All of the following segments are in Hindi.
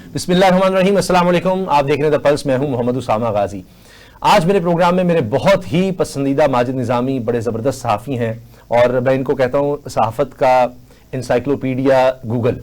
बिस्मिल्लाहिर्रहमानिर्रहीम, अस्सलाम वालेकुम। आप देख रहे हैं द पल्स। मैं हूं मोहम्मद उसामा गाजी। आज मेरे प्रोग्राम में मेरे बहुत ही पसंदीदा माजिद निज़ामी बड़े ज़बरदस्त सहाफ़ी हैं और मैं इनको कहता हूं सहाफ़त का इंसाइक्लोपीडिया गूगल।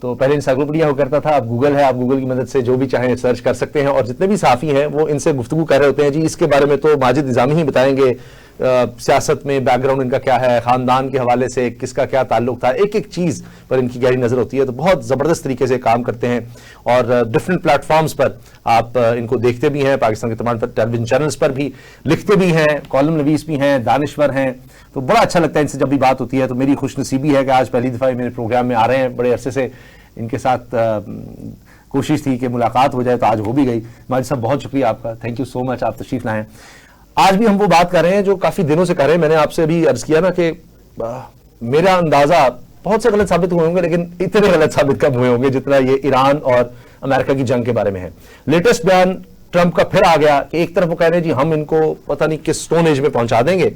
तो पहले इंसाइक्लोपीडिया हुआ करता था, अब गूगल है। आप गूगल की मदद से जो भी चाहें सर्च कर सकते हैं और जितने भी सहाफ़ी हैं वो इनसे गुफ्तगू कर रहे होते हैं। जी इसके बारे में तो माजिद निज़ामी ही बताएंगे, सियासत में बैकग्राउंड इनका क्या है, ख़ानदान के हवाले से किसका क्या ताल्लुक था, एक एक चीज़ पर इनकी गहरी नज़र होती है। तो बहुत ज़बरदस्त तरीके से काम करते हैं और डिफरेंट प्लेटफॉर्म्स पर आप इनको देखते भी हैं, पाकिस्तान के तमाम टेलीविजन चैनल्स पर भी लिखते भी हैं, कॉलम नवीस भी हैं, दानिश्वर हैं। तो बड़ा अच्छा लगता है इनसे जब भी बात होती है। तो मेरी खुशनसीबी है कि आज पहली दफ़ा मेरे प्रोग्राम में आ रहे हैं। बड़े अरसे से इनके साथ कोशिश थी कि मुलाकात हो जाए, तो आज हो भी गई। माजिद साहब बहुत शुक्रिया आपका, थैंक यू सो मच, आप तशरीफ लाएं। आज भी हम वो बात कर रहे हैं जो काफी दिनों से कर रहे हैं। मैंने आपसे अभी अर्ज किया ना कि मेरा अंदाजा बहुत से गलत साबित हुए होंगे, लेकिन इतने गलत साबित कम हुए होंगे जितना ये ईरान और अमेरिका की जंग के बारे में है। लेटेस्ट बयान ट्रंप का फिर आ गया कि एक तरफ वो कह रहे हैं जी हम इनको पता नहीं किस स्टोन एज में पहुंचा देंगे,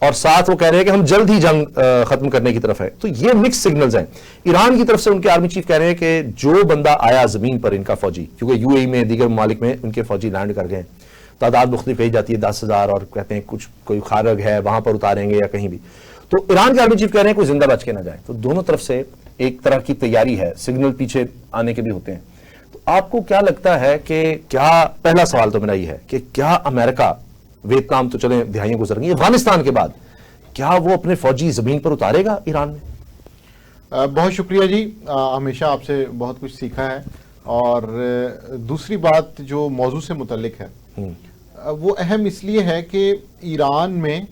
और साथ वो कह रहे हैं कि हम जल्द ही जंग खत्म करने की तरफ है। तो ये मिक्स सिग्नल्स हैं। ईरान की तरफ से उनके आर्मी चीफ कह रहे हैं कि जो बंदा आया जमीन पर इनका फौजी, क्योंकि यूएई में दीगर ममालिक में उनके फौजी लैंड कर गए, तादाद मुख्तलिफ कही जाती है 10,000, और कहते हैं कुछ कोई खारग है वहां पर उतारेंगे या कहीं भी। तो ईरान के आर्मी चीफ कह रहे हैं कोई जिंदा बच के ना जाए। तो दोनों तरफ से एक तरह की तैयारी है, सिग्नल पीछे आने के भी होते हैं। तो आपको क्या लगता है कि क्या, पहला सवाल तो मेरा ये है कि क्या अमेरिका, वियतनाम तो चले दिहाइयां गुजर गई, अफगानिस्तान के बाद क्या वो अपने फौजी जमीन पर उतारेगा ईरान में? बहुत शुक्रिया जी, हमेशा आपसे बहुत कुछ सीखा है। और दूसरी बात जो मौजू से मुतल्लिक है वो अहम इसलिए है कि ईरान में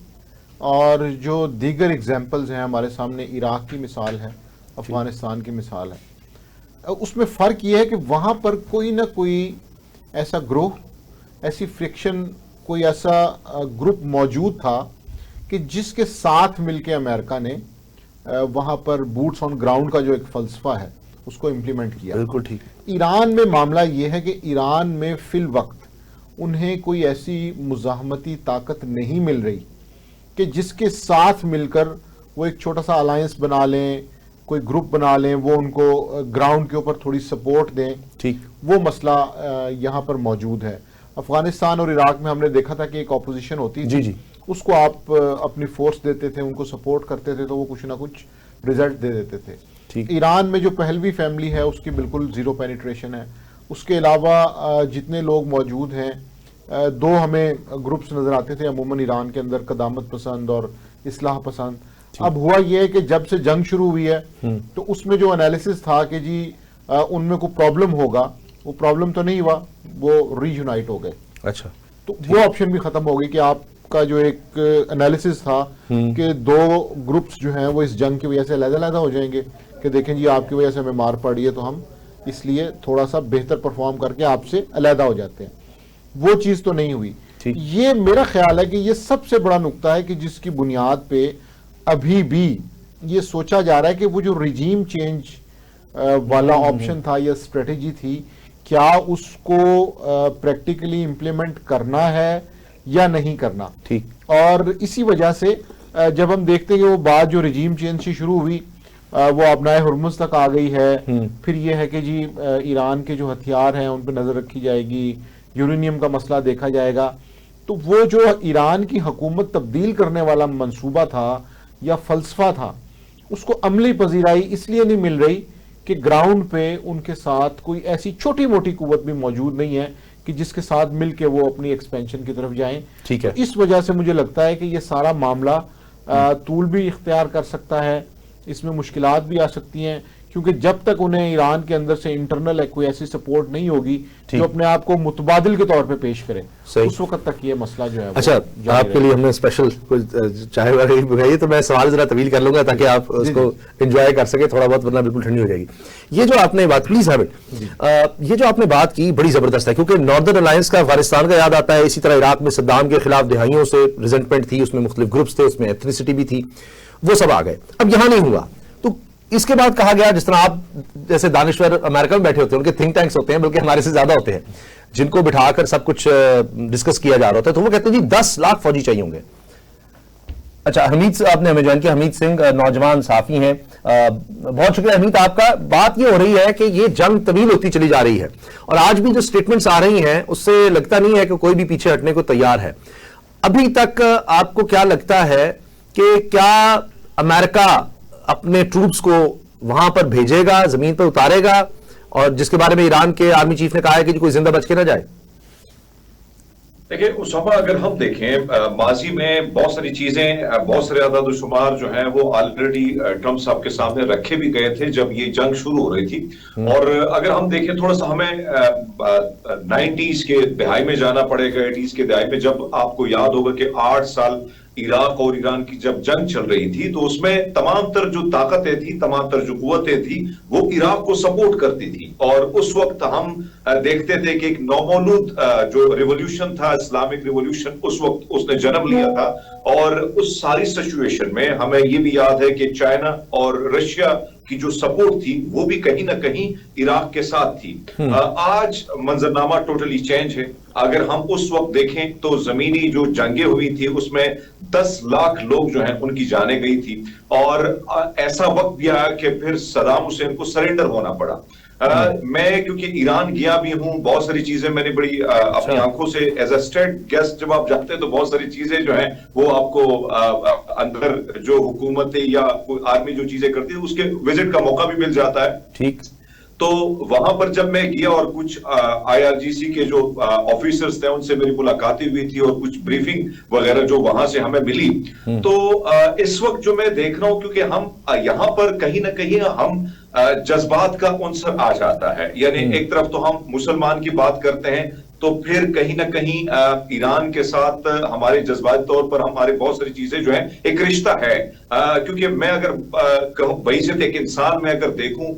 और जो दीगर एग्जाम्पल्स हैं हमारे सामने, इराक की मिसाल है, अफगानिस्तान की मिसाल है, उसमें फ़र्क ये है कि वहाँ पर कोई ना कोई ऐसा ग्रोह, ऐसी फ्रिक्शन, कोई ऐसा ग्रुप मौजूद था कि जिसके साथ मिलके अमेरिका ने वहाँ पर बूट्स ऑन ग्राउंड का जो एक फ़लसफ़ा है उसको इम्प्लीमेंट किया। बिल्कुल ठीक। ईरान में मामला ये है कि ईरान में फिल वक्त उन्हें कोई ऐसी मुज़ाहमती ताकत नहीं मिल रही कि जिसके साथ मिलकर वो एक छोटा सा अलायंस बना लें, कोई ग्रुप बना लें, वो उनको ग्राउंड के ऊपर थोड़ी सपोर्ट दें। ठीक, वो मसला यहाँ पर मौजूद है। अफगानिस्तान और इराक में हमने देखा था कि एक ऑपोजिशन होती थी, जी। उसको आप अपनी फोर्स देते थे, उनको सपोर्ट करते थे, तो वो कुछ ना कुछ रिजल्ट दे देते थे। ईरान में जो पहलवी फैमिली है उसकी बिल्कुल जीरो पेनिट्रेशन है। उसके अलावा जितने लोग मौजूद हैं, दो हमें ग्रुप्स नजर आते थे अमूमन ईरान के अंदर, कदामत पसंद और इस्लाह पसंद। अब हुआ यह है कि जब से जंग शुरू हुई है तो उसमें जो एनालिसिस था कि जी उनमें कोई प्रॉब्लम होगा, वो प्रॉब्लम तो नहीं हुआ, वो रीयूनाइट हो गए। अच्छा, तो वो ऑप्शन भी खत्म हो गई कि आपका जो एक एनालिसिस था कि दो ग्रुप्स जो हैं वो इस जंग की वजह से अलग-अलग हो जाएंगे कि देखें जी आपकी वजह से हमें मार पड़ रही है, तो हम इसलिए थोड़ा सा बेहतर परफॉर्म करके आपसे अलग हो जाते हैं। वो चीज तो नहीं हुई। ये मेरा ख्याल है कि ये सबसे बड़ा नुक्ता है कि जिसकी बुनियाद पे अभी भी ये सोचा जा रहा है कि वो जो रिजीम चेंज वाला ऑप्शन था या स्ट्रेटेजी थी, क्या उसको प्रैक्टिकली इंप्लीमेंट करना है या नहीं करना। ठीक, और इसी वजह से जब हम देखते हैं कि वो बात जो रिजीम चेंज से शुरू हुई वो अपनाए हुर्मुज तक आ गई है। फिर ये है कि जी ईरान के जो हथियार हैं उन पर नजर रखी जाएगी, यूरेनियम का मसला देखा जाएगा। तो वो जो ईरान की हुकूमत तब्दील करने वाला मंसूबा था या फलसफा था, उसको अमली पजीराई इसलिए नहीं मिल रही कि ग्राउंड पे उनके साथ कोई ऐसी छोटी मोटी कुव्वत भी मौजूद नहीं है कि जिसके साथ मिलके वो अपनी एक्सपेंशन की तरफ जाएं। ठीक है, तो इस वजह से मुझे लगता है कि ये सारा मामला तूल भी इख्तियार कर सकता है, इसमें मुश्किलात भी आ सकती हैं, क्योंकि जब तक उन्हें ईरान के अंदर से इंटरनल कोई ऐसी सपोर्ट नहीं होगी जो अपने आप को मुतबादिल के तौर पे पेश करे, उस वक्त तक ये मसला जो है। अच्छा, आपके लिए हमने स्पेशल कुछ चाय वगैरह मंगाई, तो मैं सवाल जरा तवील कर लूंगा ताकि आप उसको एंजॉय कर सके थोड़ा बहुत, वरना बिल्कुल ठंडी हो जाएगी। ये जो आपने बात, प्लीज हैव इट, ये जो आपने बात की बड़ी जबरदस्त है, क्योंकि नॉर्दर्न अलायंस का अफगानिस्तान का याद आता है। इसी तरह इराक में सद्दाम के खिलाफ दिहाइयों से रिजेंटमेंट थी, उसमें मुख्तलिफ ग्रुप्स थे, उसमें एथनिसिटी भी थी, वो सब आ गए। अब यहां नहीं हुआ, तो इसके बाद कहा गया, जिस तरह आप जैसे दानिश्वर अमेरिका में बैठे होते हैं, उनके थिंक टैंक्स होते हैं, बल्कि हमारे से ज्यादा होते हैं, जिनको बिठाकर सब कुछ डिस्कस किया जा रहा होता है, तो वो कहते हैं जी 10 लाख फौजी चाहिए होंगे। अच्छा, हमीद से आपने हमें ज्वाइन किया। हमीद सिंह नौजवान साफी हैं। बहुत शुक्रिया हमीद आपका। बात ये हो रही है कि ये जंग तवील होती चली जा रही है और आज भी जो स्टेटमेंट्स आ रही हैं उससे लगता नहीं है कि कोई भी पीछे हटने को तैयार है। अभी तक आपको क्या लगता है कि क्या अमेरिका अपने ट्रूप्स को वहां पर भेजेगा, जमीन पर उतारेगा, और जिसके बारे में ईरान के आर्मी चीफ ने कहा है कि कोई जिंदा बच के ना जाए? देखिए उसामा, अगर हम देखें माजी में बहुत सारी चीजें, बहुत सारे अदाद-ओ-शुमार जो हैं वो ऑलरेडी ट्रंप साहब के सामने रखे भी गए थे जब ये जंग शुरू हो रही थी। और अगर हम देखें थोड़ा सा हमें 90s के दहाई में जाना पड़ेगा, 80s के दहाई में, जब आपको याद होगा कि 8 साल इराक और ईरान की जब जंग चल रही थी तो उसमें तमाम तर जो ताकतें थी, तमाम तर जो कुव्वतें थी वो इराक को सपोर्ट करती थी। और उस वक्त हम देखते थे कि एक नौमौलूद जो रिवॉल्यूशन था, इस्लामिक रिवॉल्यूशन, उस वक्त उसने जन्म लिया था। और उस सारी सिचुएशन में हमें ये भी याद है कि चाइना और रशिया की जो सपोर्ट थी वो भी कहीं ना कहीं इराक के साथ थी। आज मंजरनामा टोटली चेंज है। अगर हम उस वक्त देखें तो जमीनी जो जंगें हुई थी उसमें 10 लाख लोग जो हैं उनकी जाने गई थी। और ऐसा वक्त भी आया कि फिर सदाम हुसैन को सरेंडर होना पड़ा। मैं क्योंकि ईरान गया भी हूं, बहुत सारी चीजें मैंने बड़ी अपनी आंखों से एज अ स्टेट गेस्ट जब आप जाते हैं तो बहुत सारी चीजें जो हैं वो आपको अंदर जो हुकूमत या आर्मी जो चीजें करती है उसके विजिट का मौका भी मिल जाता है। ठीक। तो वहां पर जब मैं गया और कुछ आईआरजीसी के जो ऑफिसर्स थे उनसे मेरी मुलाकातें हुई थी और कुछ ब्रीफिंग वगैरह जो वहां से हमें मिली, तो इस वक्त जो मैं देख रहा हूं, क्योंकि हम यहाँ पर कहीं ना कहीं हम जज्बात का उनसर आ जाता है। यानी एक तरफ तो हम मुसलमान की बात करते हैं तो फिर कहीं ना कहीं ईरान के साथ हमारे जज्बाती तौर पर हमारे बहुत सारी चीजें जो है, एक रिश्ता है। क्योंकि मैं अगर वही से एक इंसान में अगर देखूं,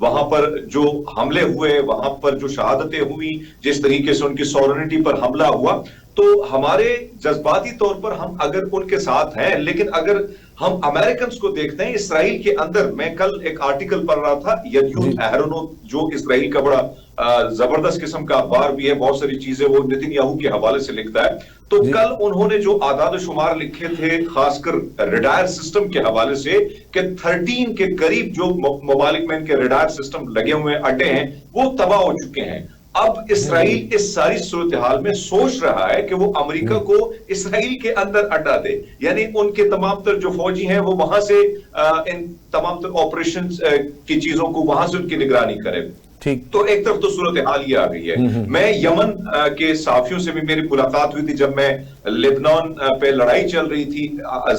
वहां पर जो हमले हुए, वहां पर जो शहादतें हुई, जिस तरीके से उनकी सॉवरेनिटी पर हमला हुआ, तो हमारे जज्बाती तौर पर हम अगर उनके साथ हैं, लेकिन अगर हम अमेरिकन को देखते हैं इसराइल के अंदर, मैं कल एक आर्टिकल पढ़ रहा था, यदियूथ एहरोनोत जो इसराइल का बड़ा जबरदस्त किस्म का अखबार भी है, बहुत सारी चीजें वो नेतन्याहू के हवाले से लिखता है, तो कल उन्होंने जो आदाद शुमार लिखे थे खासकर रडार सिस्टम के हवाले से कि 13 के करीब जो ममालिक में इनके रडार सिस्टम लगे हुए अड्डे हैं वो तबाह हो चुके हैं। अब इसराइल इस सारी सूरत हाल में सोच रहा है कि वो अमेरिका को इसराइल के अंदर अड्डा दे, यानी उनके तमाम तर जो फौजी हैं वो वहां से इन तमाम तर ऑपरेशन की चीजों को वहां से उनकी निगरानी करे। ठीक। तो एक तरफ तो सूरत हाल ये आ गई है। मैं यमन के साफियों से भी मेरी मुलाकात हुई थी जब मैं लेबनान पे लड़ाई चल रही थी,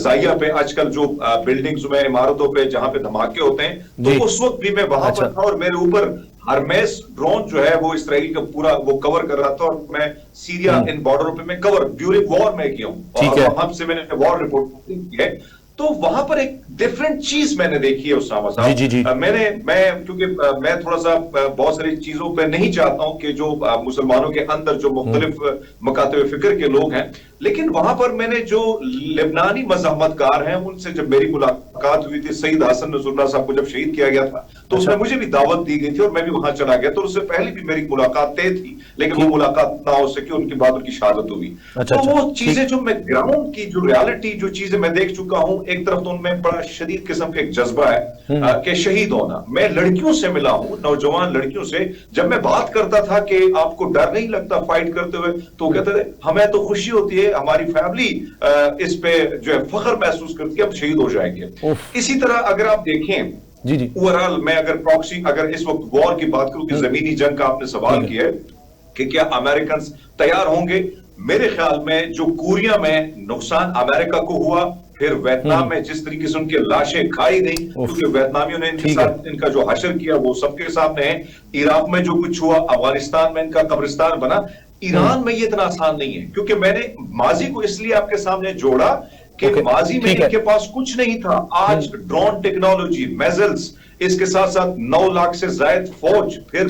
जाया पे आजकल जो बिल्डिंग्स में, इमारतों पे जहां पे धमाके होते हैं, तो उस वक्त भी मैं वहां पर था और मेरे ऊपर हरमेस ड्रोन जो है वो इसराइल का पूरा वो कवर कर रहा था और मैं सीरिया इन बॉर्डरों पे मैं कवर ड्यूरिंग वॉर में किया हूं और वहां से मैंने वॉर रिपोर्ट की है। तो वहां पर एक डिफरेंट चीज मैंने देखी है उसामा साहब। मैं क्योंकि मैं थोड़ा सा बहुत सारी चीजों पे नहीं चाहता हूं कि जो मुसलमानों के अंदर जो मुख्तलिफ मकातब फिक्र के लोग हैं, लेकिन वहां पर मैंने जो लेबनानी मज़ाहमतकार हैं उनसे जब मेरी मुलाकात हुई थी, सईद हसन नसरुल्लाह साहब को जब शहीद किया गया था तो उसमें मुझे भी दावत दी गई थी और मैं भी वहां चला गया। तो उससे पहले भी मेरी मुलाकात तय थी, लेकिन वो मुलाकात ना हो सकी, उनके बाद उनकी शहादत हुई। तो वो चीजें जो मैं ग्राउंड की जो रियलिटी जो चीजें मैं देख चुका हूं, एक तरफ तो उनमें बड़ा शदीद किस्म का एक जज्बा है कि शहीद होना। मैं लड़कियों से मिला हूं, नौजवान लड़कियों से, जब मैं बात करता था कि आपको डर नहीं लगता फाइट करते हुए, तो कहते थे हमें तो खुशी होती है, हमारी फैमिली इस पे जो है फख्र महसूस करती है, हम शहीद हो जाएंगे। इसी तरह अगर आप देखें जी ओवरऑल, मैं अगर प्रॉक्सी, अगर इस वक्त वॉर की बात करूं कि जमीनी जंग का आपने सवाल किया है कि क्या अमेरिकन तैयार होंगे, मेरे ख्याल में जो कोरिया में नुकसान अमेरिका को हुआ, फिर वियतनाम में जिस तरीके से उनके लाशें खाई गई, क्योंकि वियतनामियों ने इनके साथ इनका जो हशर किया वो सबके सामने है, इराक में जो कुछ हुआ, अफगानिस्तान में इनका कब्रिस्तान बना, ईरान में ये इतना आसान नहीं है। क्योंकि मैंने माजी को इसलिए आपके सामने जोड़ा कि माजी में इनके पास कुछ नहीं था, आज ड्रोन टेक्नोलॉजी, मेजल्स, इसके साथ साथ 9 लाख से ज्यादा फौज, फिर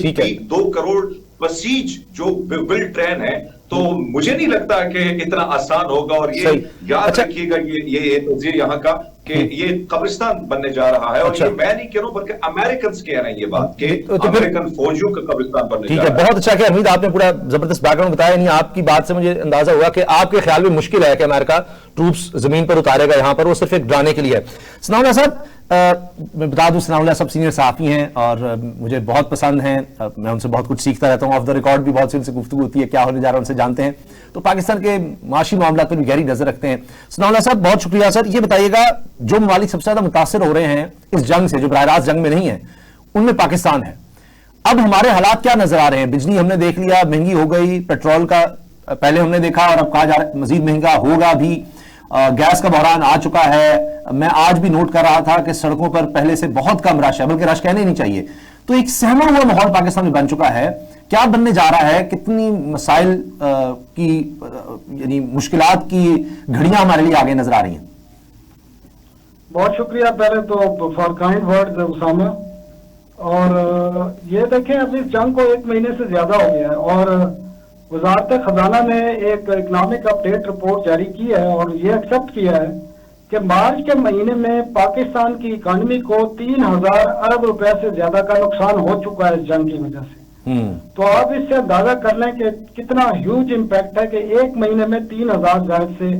2 करोड़ बसीज जो बिल ट्रेन है, तो मुझे नहीं लगता कि इतना आसान होगा। और ये याद रखिएगा, ये यहाँ का कि ये कब्रिस्तान बनने जा रहा है। और अच्छा। ये मैं नहीं कह रहा हूं बल्कि अमेरिकन कह रहे हैं ये बात कि तो फिर- अमेरिकन फौजियों का कब्रिस्तान बनने ठीक जा है, रहा है। बहुत अच्छा कि हमीद आपने पूरा जबरदस्त बैकग्राउंड बताया। नहीं, आपकी बात से मुझे अंदाजा हुआ कि आपके ख्याल में मुश्किल है कि अमेरिका ट्रूप्स जमीन पर उतारेगा यहां पर, वो सिर्फ एक डराने के लिए है। सनाउल्लाह साहब, मैं बता दूं सनाउल्लाह साहब सीनियर सहाफी हैं और मुझे बहुत पसंद हैं, मैं उनसे बहुत कुछ सीखता रहता हूं। ऑफ द रिकॉर्ड भी बहुत सी उनसे गुफ्तगू होती है, क्या होने जा रहा है उनसे जानते हैं। तो पाकिस्तान के माशी मामला पर भी गहरी नजर रखते हैं। सनाउल्लाह साहब, बहुत शुक्रिया सर। ये बताइएगा, जो ममालिक सबसे ज्यादा मुतासिर हो रहे हैं इस जंग से, जो बराह रास्त जंग में नहीं है, उनमें पाकिस्तान है। अब हमारे हालात क्या नजर आ रहे हैं? बिजली हमने देख लिया महंगी हो गई, पेट्रोल का पहले हमने देखा और अब कहा जा रहा है मजीद महंगा होगा भी, गैस का बहरान आ चुका है। मैं आज भी नोट कर रहा था कि सड़कों पर पहले से बहुत कम रश है, बल्कि रश कहने ही नहीं चाहिए। तो एक सहमा हुआ माहौल पाकिस्तान में बन चुका है। क्या बनने जा रहा है? कितनी मसाइल की यानी मुश्किलात की घड़ियां हमारे लिए आगे नजर आ रही हैं? बहुत शुक्रिया पहले तो फॉर काइंड वर्ड्स उसामा। और ये देखें, अभी जंग को 1 महीने से ज्यादा हो गया है और वजारत खजाना ने एक इकनॉमिक अपडेट रिपोर्ट जारी की है और ये एक्सेप्ट किया है कि मार्च के महीने में पाकिस्तान की इकॉनमी को 3000 अरब रुपए से ज्यादा का नुकसान हो चुका है इस जंग की वजह से। तो आप इससे अंदाजा कर लें कि कितना ह्यूज इम्पैक्ट है कि 1 महीने में 3000 जायद से।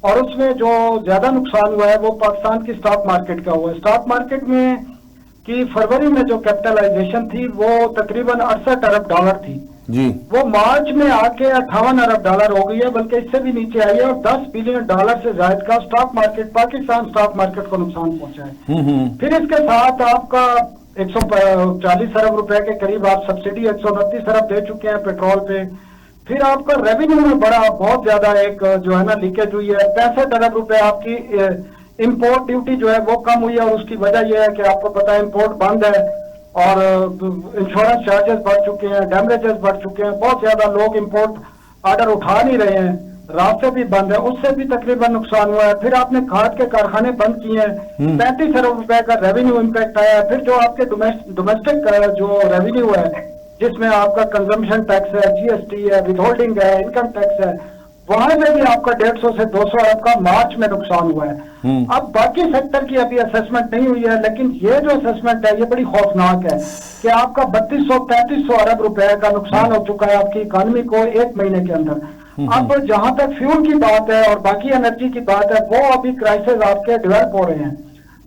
और उसमें जो ज्यादा नुकसान हुआ है वो पाकिस्तान की स्टॉक मार्केट का हुआ है। स्टॉक मार्केट में की फरवरी में जो कैपिटलाइजेशन थी वो तकरीबन 68 अरब डॉलर थी जी, वो मार्च में आके 58 अरब डॉलर हो गई है, बल्कि इससे भी नीचे आई है और 10 बिलियन डॉलर से ज्यादा का stock market, Pakistan stock market को नुकसान पहुंचा है। फिर इसके साथ आपका 140 अरब रुपए के करीब आप सब्सिडी 129 अरब दे चुके हैं पेट्रोल पे। फिर आपका रेवेन्यू में बड़ा बहुत ज्यादा एक जो है ना लीकेज हुई है। 65 अरब रुपए आपकी इंपोर्ट ड्यूटी जो है वो कम हुई है और उसकी वजह यह है कि आपको पता है इंपोर्ट बंद है और इंश्योरेंस चार्जेस बढ़ चुके हैं, डैमेजेस बढ़ चुके हैं। बहुत ज्यादा लोग इंपोर्ट ऑर्डर उठा नहीं रहे हैं, रास्ते भी बंद है, उससे भी तकरीबन नुकसान हुआ है। फिर आपने खाद के कारखाने बंद किए हैं, 35 अरब रुपए का रेवेन्यू इम्पैक्ट आया है। फिर जो आपके डोमेस्टिक जो रेवेन्यू है जिसमें आपका कंजम्पशन टैक्स है, जीएसटी है, विदहोल्डिंग है, इनकम टैक्स है, वहां में भी आपका 150 से 200 अरब का मार्च में नुकसान हुआ है। अब बाकी सेक्टर की अभी असेसमेंट नहीं हुई है, लेकिन ये जो असेसमेंट है ये बड़ी खौफनाक है कि आपका 3200-3300 अरब रुपए का नुकसान हो चुका है आपकी इकोनॉमी को 1 महीने के अंदर। अब जहां तक फ्यूल की बात है और बाकी एनर्जी की बात है वो अभी क्राइसिस आपके डेवलप हो रहे हैं।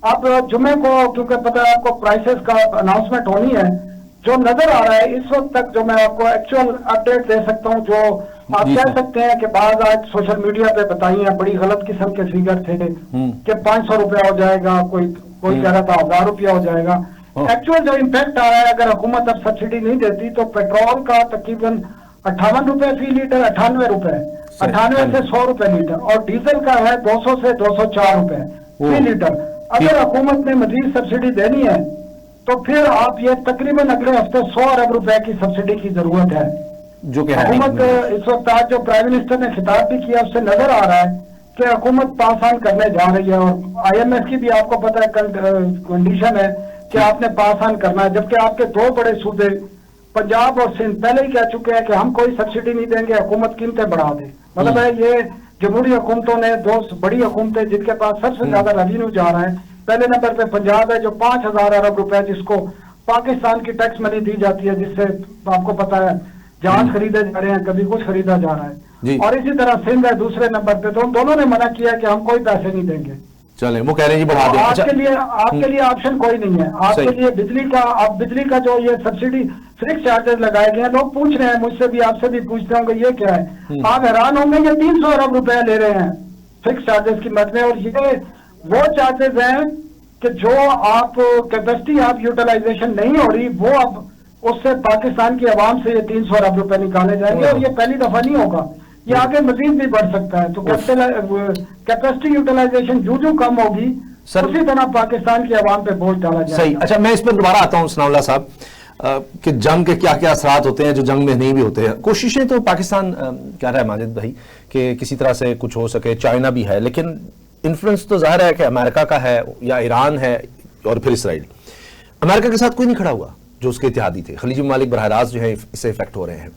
अब जुमे को क्योंकि पता है आपको प्राइसेस का अनाउंसमेंट होनी है, जो नजर आ रहा है इस वक्त तक जो मैं आपको एक्चुअल अपडेट दे सकता हूँ, जो आप कह सकते हैं कि बाद आज सोशल मीडिया पे बताई है बड़ी गलत किस्म के फिगर थे कि 500 रुपया हो जाएगा, कोई कह रहा था 1000 रुपया हो जाएगा। एक्चुअल जो इम्पैक्ट आ रहा है, अगर हुकूमत अब सब्सिडी नहीं देती तो पेट्रोल का तकरीबन 58 रुपए फी लीटर, 98 रुपए, 98 से 100 रुपए लीटर, और डीजल का है 200 से 204 रुपए फी लीटर। अगर हुकूमत ने मजीद सब्सिडी देनी है तो फिर आप ये तकरीबन अगले हफ्ते 100 अरब रुपए की सब्सिडी की जरूरत है, जो कि हुकूमत इस वक्त आज जो प्राइम मिनिस्टर ने खिताब भी किया उससे नजर आ रहा है कि हुकूमत पास ऑन करने जा रही है। और IMF की भी आपको पता है कंडीशन है कि आपने पास ऑन करना है, जबकि आपके 2 बड़े सूबे पंजाब और सिंध पहले ही कह चुके हैं कि हम कोई सब्सिडी नहीं देंगे, हुकूमत कीमतें बढ़ा दे। मतलब है ये जमहूरी हुकूमतों ने 2 बड़ी हुकूमतें जिनके पास सबसे ज्यादा रेवेन्यू जा रहा है, पहले नंबर पे पंजाब है जो 5000 अरब रुपए जिसको पाकिस्तान की टैक्स मनी दी जाती है, जिससे आपको पता है जहाज खरीदे जा रहे हैं, कभी कुछ खरीदा जा रहा है। और इसी तरह सिंध है दूसरे नंबर पे, तो उन दोनों ने मना किया कि हम कोई पैसे नहीं देंगे। चले वो कह रहे हैं जी बढ़ा दें। आपके लिए ऑप्शन कोई नहीं है, आपके लिए बिजली का जो ये सब्सिडी फिक्स चार्जेस लगाए गए हैं, लोग पूछ रहे हैं मुझसे भी, आपसे भी पूछते होंगे ये क्या है। आप हैरान होंगे ये 300 अरब रुपए ले रहे हैं फिक्स चार्जेस की मद में, और ये वो चार्जेस हैं कि जो आप कैपेसिटी आप यूटिलाइजेशन नहीं हो रही वो अब उससे पाकिस्तान की आवाम से ये 300 अरब रुपए निकाले जाएंगे, और ये पहली दफा नहीं होगा, ये आगे मजीद भी बढ़ सकता है। तो कैपेसिटी यूटिलाइजेशन जो कम होगी उसी तरह पाकिस्तान की आवाम पे बोझ डाला जाएगा। सही। अच्छा, मैं इस पर दोबारा आता हूँ सनाउल्लाह साहब कि जंग के क्या क्या असरात होते हैं जो जंग में नहीं भी होते हैं। कोशिशें तो पाकिस्तान कह रहा है माजिद भाई कि किसी तरह से कुछ हो सके, चाइना भी है, लेकिन इन्फ्लुएंस तो जाहिर है कि अमेरिका का है या ईरान है और फिर इसराइल। अमेरिका के साथ कोई नहीं खड़ा हुआ जो उसके इत्तेहादी थे। खलीजी ममालिक बरह रास्त जो है इससे इफेक्ट हो रहे हैं।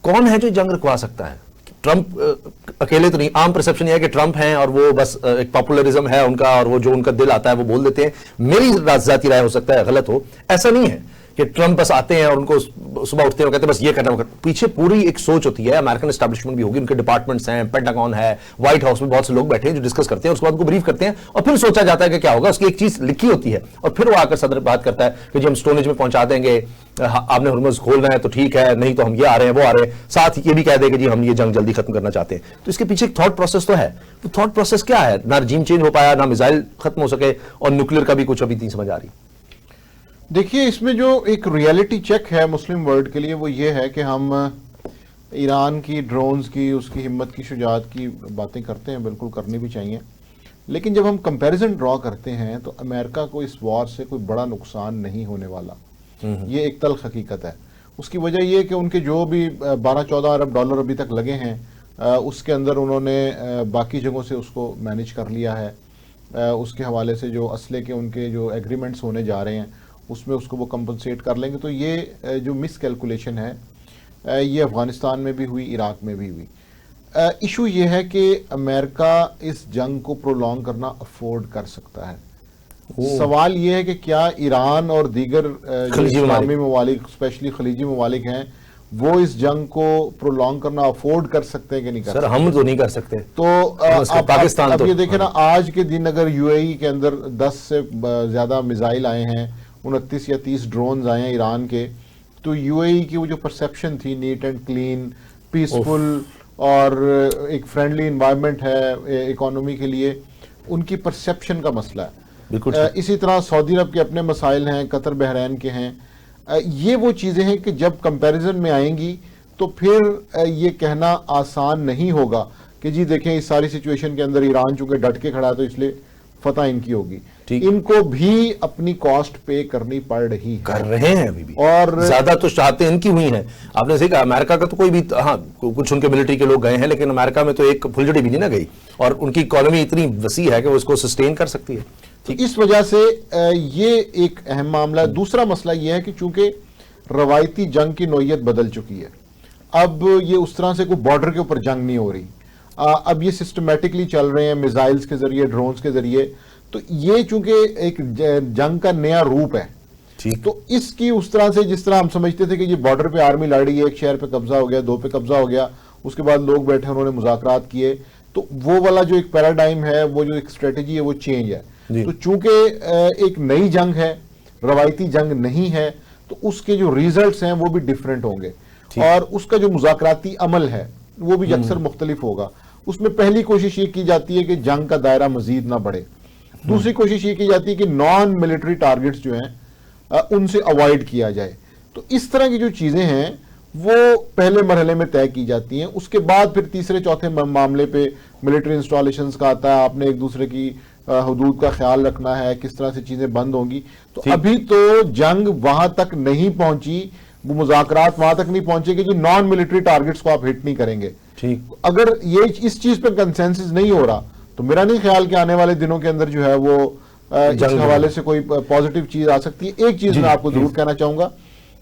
कौन है जो जंग रुकवा सकता है? ट्रंप अकेले तो नहीं, आम परसेप्शन यह है कि ट्रंप हैं और वो बस एक पॉपुलरिज्म है उनका और वो जो उनका दिल आता है वो बोल देते हैं। मेरी जाती राय हो सकता है गलत हो, ऐसा नहीं है कि ट्रंप बस आते हैं और उनको सुबह उठते हैं और कहते हैं बस ये करना, पीछे पूरी एक सोच होती है। अमेरिकन एस्टैब्लिशमेंट भी होगी, उनके डिपार्टमेंट्स हैं, पेंटागन है, व्हाइट हाउस में बहुत से लोग बैठे हैं जो डिस्कस करते हैं, उसके बाद उनको ब्रीफ करते हैं और फिर सोचा जाता है कि क्या होगा। उसकी एक चीज लिखी होती है और फिर वो आकर सदर बात करता है कि जी हम स्टोनेज में पहुंचा देंगे, आपने हुर्मुज़ खोलना है तो ठीक है, नहीं तो हम ये आ रहे हैं वो आ रहे हैं, साथ ये भी कह दें कि जी हम ये जंग जल्दी खत्म करना चाहते हैं। तो इसके पीछे एक थॉट प्रोसेस तो है। वो थॉट प्रोसेस क्या है? ना रजीम चेंज हो पाया, ना मिसाइल खत्म हो सके और न्यूक्लियर का भी कुछ अभी नहीं समझ आ रही। देखिए, इसमें जो एक रियलिटी चेक है मुस्लिम वर्ल्ड के लिए वो ये है कि हम ईरान की ड्रोन्स की, उसकी हिम्मत की, शुजात की बातें करते हैं, बिल्कुल करनी भी चाहिए, लेकिन जब हम कंपैरिजन ड्रॉ करते हैं तो अमेरिका को इस वॉर से कोई बड़ा नुकसान नहीं होने वाला। ये एक तल्ख हकीकत है। उसकी वजह ये कि उनके जो भी 12-14 अरब डॉलर अभी तक लगे हैं उसके अंदर उन्होंने बाकी जगहों से उसको मैनेज कर लिया है। उसके हवाले से जो असले के उनके जो एग्रीमेंट्स होने जा रहे हैं उसमें उसको वो कंपनसेट कर लेंगे। तो ये जो मिस कैलकुलेशन है ये अफगानिस्तान में भी हुई, इराक में भी हुई। इशू ये है कि अमेरिका इस जंग को प्रोलॉन्ग करना अफोर्ड कर सकता है। सवाल ये है कि क्या ईरान और दीगर जो इस्लामी ममालिक, स्पेशली खलीजी ममालिक हैं, वो इस जंग को प्रोलॉन्ग करना अफोर्ड कर सकते हैं कि नहीं कर सकते? हम तो नहीं कर सकते। तो पाकिस्तान अब ये देखें ना, आज के दिन अगर यूएई के अंदर 10 से ज्यादा मिसाइल आए हैं, 29 या 30 ड्रोन्स आए हैं ईरान के, तो यूएई की वो जो परसेप्शन थी नीट एंड क्लीन, पीसफुल और एक फ्रेंडली इन्वायरमेंट है इकोनॉमी के लिए, उनकी परसेप्शन का मसला है। इसी तरह सऊदी अरब के अपने मसाइल हैं, कतर बहरैन के हैं। ये वो चीज़ें हैं कि जब कंपैरिजन में आएंगी तो फिर ये कहना आसान नहीं होगा कि जी देखें इस सारी सिचुएशन के अंदर ईरान चूंकि डट के खड़ा है तो इसलिए फतह इनकी होगी। इनको भी अपनी कॉस्ट पे करनी पड़ रही है, कर रहे हैं अभी भी, और ज्यादा तो चाहते इनकी हुई हैं। आपने सही कहा, अमेरिका का तो कोई भी, हाँ कुछ उनके मिलिट्री के लोग गए हैं, लेकिन अमेरिका में तो एक फुलझड़ी भी नहीं ना गई और उनकी इकोनॉमी इतनी वसी है कि वो इसको सस्टेन कर सकती है। तो इस वजह से ये एक अहम मामला है। दूसरा मसला ये है कि चूंकि रवायती जंग की नोयत बदल चुकी है, अब ये उस तरह से कोई बॉर्डर के ऊपर जंग नहीं हो रही, अब ये सिस्टमेटिकली चल रहे हैं मिसाइल्स के जरिए, ड्रोन्स के जरिए। तो ये चूंकि एक जंग का नया रूप है, तो इसकी उस तरह से जिस तरह हम समझते थे कि ये बॉर्डर पे आर्मी लड़ रही है, एक शहर पे कब्जा हो गया, 2 पे कब्जा हो गया, उसके बाद लोग बैठे उन्होंने मुज़ाकरात किए, तो वो वाला जो एक पैराडाइम है, वो जो एक स्ट्रेटेजी है, वो चेंज है। तो चूंकि एक नई जंग है, रवायती जंग नहीं है, तो उसके जो रिजल्ट्स हैं वो भी डिफरेंट होंगे और उसका जो मुज़ाकराती अमल है वो भी अक्सर मुख्तलिफ होगा। उसमें पहली कोशिश ये की जाती है कि जंग का दायरा मजीद ना बढ़े, दूसरी कोशिश ये की जाती है कि नॉन मिलिट्री टारगेट्स जो हैं उनसे अवॉइड किया जाए। तो इस तरह की जो चीजें हैं वो पहले मरहले में तय की जाती हैं, उसके बाद फिर तीसरे चौथे मामले पे मिलिट्री इंस्टॉलेशंस का आता है, आपने एक दूसरे की हदूद का ख्याल रखना है, किस तरह से चीजें बंद होंगी। तो अभी तो जंग वहां तक नहीं पहुंची, वो मुज़ाकरात वहां तक नहीं पहुंचे कि नॉन मिलिट्री टारगेट्स को आप हिट नहीं करेंगे। ठीक, अगर ये इस चीज पे कंसेंसस नहीं हो रहा तो मेरा नहीं ख्याल कि आने वाले दिनों के अंदर जो है वो इस हवाले से कोई पॉजिटिव चीज आ सकती है। एक चीज मैं आपको जरूर कहना चाहूंगा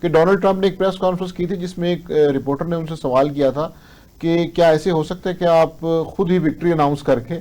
कि डोनाल्ड ट्रंप ने एक प्रेस कॉन्फ्रेंस की थी जिसमें एक रिपोर्टर ने उनसे सवाल किया था कि क्या ऐसे हो सकता है कि आप खुद ही विक्ट्री अनाउंस करके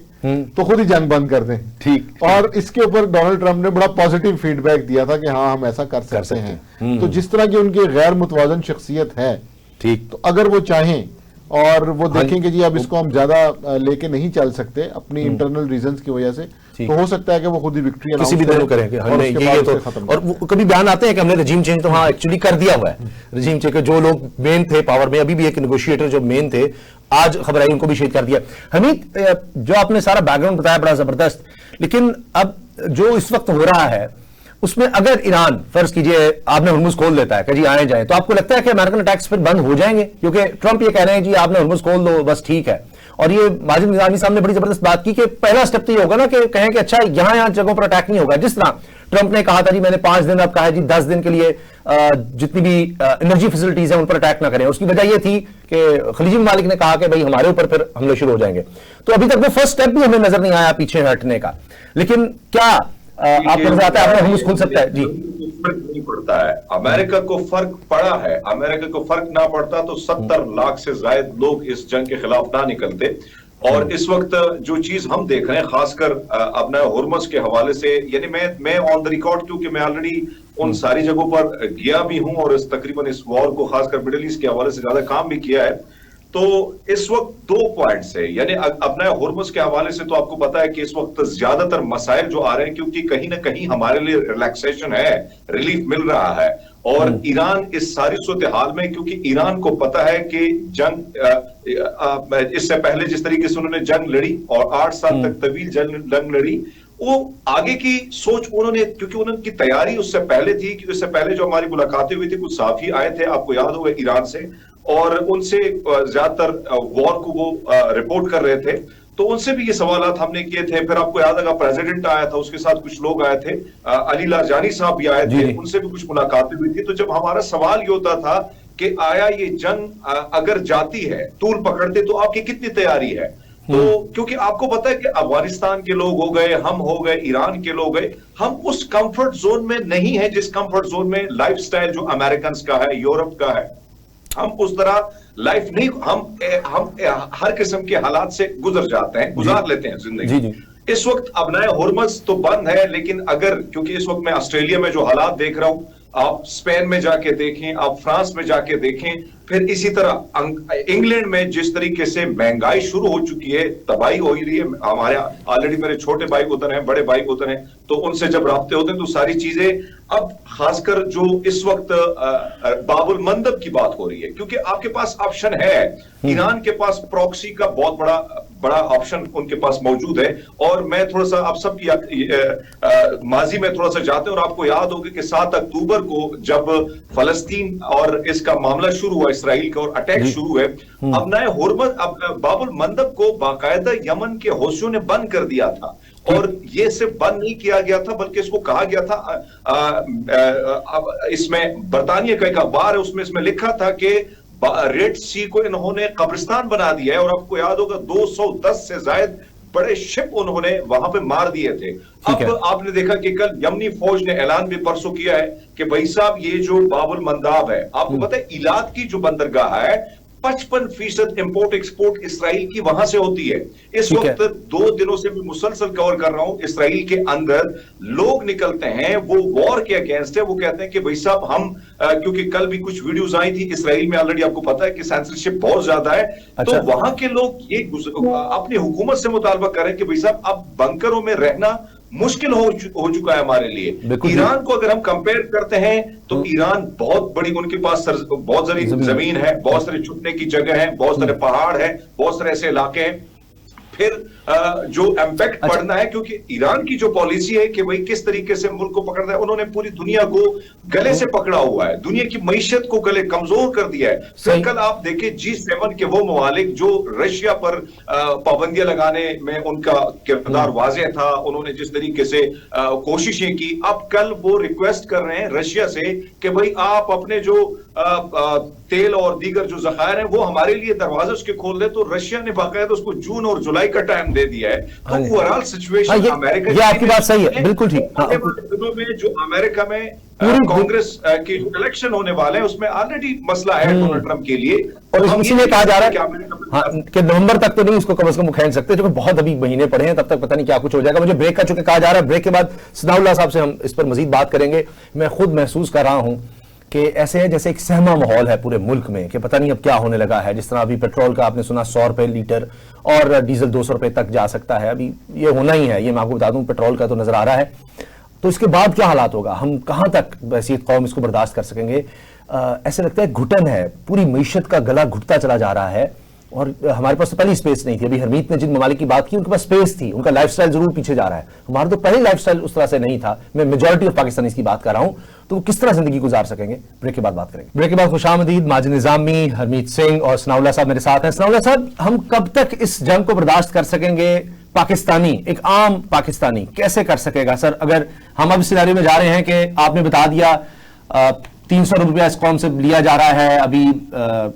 तो खुद ही जंग बंद कर दें। ठीक, और इसके ऊपर डोनाल्ड ट्रंप ने बड़ा पॉजिटिव फीडबैक दिया था कि हाँ हम ऐसा कर सकते हैं। तो जिस तरह की उनकी गैर मुतवाजन शख्सियत है, ठीक, तो अगर वो चाहें और वो देखें कि जी अब इसको हम ज्यादा लेके नहीं चल सकते अपनी इंटरनल रीजंस की वजह से, तो हो सकता है कि वो खुद ही विक्ट्री किसी भी दिन करेंगे हमने ये तो। और वो कभी बयान आते हैं कि हमने रजीम चेंज तो हाँ एक्चुअली कर दिया हुआ है। रजीम चेंज के जो लोग मेन थे पावर में, अभी भी एक नेगोशिएटर जो मेन थे, आज खबर आई उनको भी शहीद कर दिया। हमीद, जो आपने सारा बैकग्राउंड बताया बड़ा जबरदस्त, लेकिन अब जो इस वक्त हो रहा है उसमें अगर ईरान फर्ज कीजिए आपने हुर्मुज़ खोल लेता है कि जी आए जाए, तो आपको लगता है कि अमेरिकन अटैक्स फिर बंद हो जाएंगे? क्योंकि ट्रंप ये कह रहे हैं जी आपने हुर्मुज़ खोल दो बस ठीक है, और ये माजिद निज़ामी साहब ने बड़ी जबरदस्त बात की कि पहला स्टेप तो ये होगा ना कि कहें कि अच्छा यहां जगहों पर अटैक नहीं होगा। जिस तरह ट्रंप ने कहा था जी मैंने 5 दिन, अब कहा जी 10 दिन के लिए जितनी भी एनर्जी फैसिलिटीज हैं उन पर अटैक ना करें। उसकी वजह ये थी कि खलीजी ममालिक ने कहा कि भाई हमारे ऊपर फिर हमले शुरू हो जाएंगे। तो अभी तक वो फर्स्ट स्टेप भी हमें नजर नहीं आया पीछे हटने का, लेकिन क्या आपको नजर आता है हुर्मुज़ खुल सकता है? जी फर्क नहीं पड़ता है। अमेरिका को फर्क पड़ा है, अमेरिका को फर्क ना पड़ता तो 70 लाख से ज्यादा लोग इस जंग के खिलाफ ना निकलते। और इस वक्त जो चीज हम देख रहे हैं, खासकर अपना हुर्मुज़ के हवाले से, यानी मैं ऑन द रिकॉर्ड, क्योंकि मैं ऑलरेडी उन सारी जगहों पर गया भी हूं और तकरीबन इस वॉर को खासकर मिडिल ईस्ट के हवाले से ज्यादा काम भी किया है। तो इस वक्त 2 पॉइंट्स है, यानी अपना हुर्मुज़ के हवाले से तो आपको पता है कि इस वक्त ज्यादातर मसाइल जो आ रहे हैं, क्योंकि कहीं ना कहीं हमारे लिए रिलैक्सेशन है, रिलीफ मिल रहा है। और ईरान इस सारी सूरत हाल में, क्योंकि ईरान को पता है कि जंग इससे पहले जिस तरीके से उन्होंने जंग लड़ी और 8 साल तक तवील जंग लड़ी, वो आगे की सोच उन्होंने, क्योंकि उनकी तैयारी उससे पहले थी, क्योंकि उससे पहले जो हमारी मुलाकातें हुई थी, कुछ साफी आए थे, आपको याद होगा, ईरान से, और उनसे ज्यादातर वॉर को वो रिपोर्ट कर रहे थे। तो उनसे भी ये सवालात हमने किए थे। फिर आपको याद होगा प्रेसिडेंट आया था, उसके साथ कुछ लोग आए थे, अली लारजानी साहब भी आए थे, उनसे भी कुछ मुलाकातें हुई थी। तो जब हमारा सवाल ये होता था कि आया ये जंग अगर जाती है, तूल पकड़ते, तो आपकी कितनी तैयारी है? तो क्योंकि आपको पता है कि अफगानिस्तान के लोग हो गए, हम हो गए, ईरान के लोग गए, हम उस कंफर्ट जोन में नहीं है जिस कंफर्ट जोन में लाइफस्टाइल जो अमेरिकन का है, यूरोप का है, हम उस तरह लाइफ नहीं, हम हर किस्म के हालात से गुजर जाते हैं, गुजार लेते हैं जिंदगी। इस वक्त अपना हुर्मुज़ तो बंद है, लेकिन अगर, क्योंकि इस वक्त मैं ऑस्ट्रेलिया में जो हालात देख रहा हूं, आप स्पेन में जाके देखें, आप फ्रांस में जाके देखें, फिर इसी तरह इंग्लैंड में जिस तरीके से महंगाई शुरू हो चुकी है, तबाही हो रही है। हमारे ऑलरेडी मेरे छोटे भाई उधर हैं, बड़े भाई उधर हैं, तो उनसे जब राब्ते होते हैं तो सारी चीजें, अब खासकर जो इस वक्त बाबुल मंदब की बात हो रही है, क्योंकि आपके पास ऑप्शन है, ईरान के पास प्रॉक्सी का बहुत बड़ा ऑप्शन उनके पास मौजूद है। और मैं थोड़ा सा आप सब माजी में थोड़ा सा जाते हैं, और आपको याद होगा कि 7 अक्टूबर को जब फलस्तीन और इसका मामला शुरू हुआ, इसराइल का, और अटैक शुरू हुए, अपना हुर्मुज़ बाबुल मंदब को बाकायदा यमन के हौसियों ने बंद कर दिया था। और ये सिर्फ बंद नहीं किया गया था, बल्कि इसको कहा गया था, इसमें बरतानिया का एक अखबार है, उसमें इसमें लिखा था कि रेड सी को इन्होंने कब्रिस्तान बना दिया है। और आपको याद होगा 210 से ज्यादा बड़े शिप उन्होंने वहां पे मार दिए थे। अब आपने देखा कि कल यमनी फौज ने ऐलान भी परसों किया है कि भाई साहब, ये जो बाबुल मंदाब है, आपको पता है इलाद की जो बंदरगाह है, 55% इंपोर्ट एक्सपोर्ट इसराइल की वहां से होती है। इस वक्त 2 दिनों से मैं मुसलसल कवर कर रहा हूं, इसराइल के अंदर लोग निकलते हैं, वो वॉर के अगेंस्ट है, वो कहते हैं कि भाई साहब हम, क्योंकि कल भी कुछ वीडियोस आई थी, इसराइल में ऑलरेडी आपको पता है कि सेंसरशिप बहुत ज्यादा है। तो वहां के लोग ये अपनी हुकूमत से मुतालबा कर रहे हैं कि भाई साहब अब बंकरों में रहना मुश्किल हो चुका है हमारे लिए। ईरान को अगर हम कंपेयर करते हैं तो ईरान बहुत बड़ी, उनके पास बहुत सारी जमीन है, बहुत सारे छुपने की जगह है, बहुत सारे पहाड़ है, बहुत सारे ऐसे इलाके हैं। फिर जो इम्पैक्ट पड़ना है, क्योंकि ईरान की जो पॉलिसी है कि भाई किस तरीके से मुल्क को पकड़ना है, उन्होंने पूरी दुनिया को गले से पकड़ा हुआ है, दुनिया की मईशत को गले कमजोर कर दिया है। फिर कल आप देखें G7 के वो ममालिक जो रशिया पर पाबंदियां लगाने में उनका किरदार वाज़ेह था, उन्होंने जिस तरीके से कोशिशें की, अब कल वो रिक्वेस्ट कर रहे हैं रशिया से कि भाई आप अपने जो तेल और दीगर जो जखायर हैं वो हमारे लिए दरवाजे उसके खोल दे। तो रशिया ने बाकायदा उसको जून और जुलाई का टाइम दे दिया है। तो ओवरऑल सिचुएशन अमेरिका, ये आपकी बात सही है, बिल्कुल ठीक। दिनों में जो अमेरिका में कांग्रेस के इलेक्शन होने वाले हैं, उसमें ऑलरेडी मसला है डोनाल्ड ट्रंप के लिए। और इसीलिए कहा जा रहा है कि नवंबर तक तो नहीं उसको कम से कम खेल सकते, जो बहुत अभी महीने पड़े हैं, तब तक पता नहीं क्या कुछ हो जाएगा। मुझे ब्रेक का चूंकि कहा जा रहा है, ब्रेक के बाद सनाउल्लाह साहब से हम इस पर मजीद बात करेंगे। मैं खुद महसूस कर रहा हूं कि ऐसे है जैसे एक सहमा माहौल है पूरे मुल्क में कि पता नहीं अब क्या होने लगा है। जिस तरह अभी पेट्रोल का आपने सुना 100 रुपए लीटर और डीजल 200 रुपए तक जा सकता है, अभी ये होना ही है, ये मैं आपको बता दूं, पेट्रोल का तो नजर आ रहा है। तो इसके बाद क्या हालात होगा, हम कहां तक वैसी कौम इसको बर्दाश्त कर सकेंगे। ऐसे लगता है घुटन है, पूरी मीशत का गला घुटता चला जा रहा है। और हमारे पास तो पहली स्पेस नहीं थी। अभी हरमीत ने जिन ममालिक की बात की उनके पास स्पेस थी, उनका लाइफस्टाइल जरूर पीछे जा रहा है। हमारा तो पहले लाइफस्टाइल उस तरह से नहीं था। मैं मेजॉरिटी ऑफ पाकिस्तानीज़ की बात कर रहा हूं, तो वो किस तरह जिंदगी गुजार सकेंगे, ब्रेक के बाद बात करेंगे। ब्रेक के बाद खुशामदीद, माजिद निजामी, हरमीत सिंह और सनाउल्लाह साहब मेरे साथ हैं। सनाउल्लाह साहब, हम कब तक इस जंग को बर्दाश्त कर सकेंगे? पाकिस्तानी, एक आम पाकिस्तानी कैसे कर सकेगा? सर, अगर हम अब सिनारियो में जा रहे हैं कि आपने बता दिया 300 रुपया इस कौम से लिया जा रहा है, अभी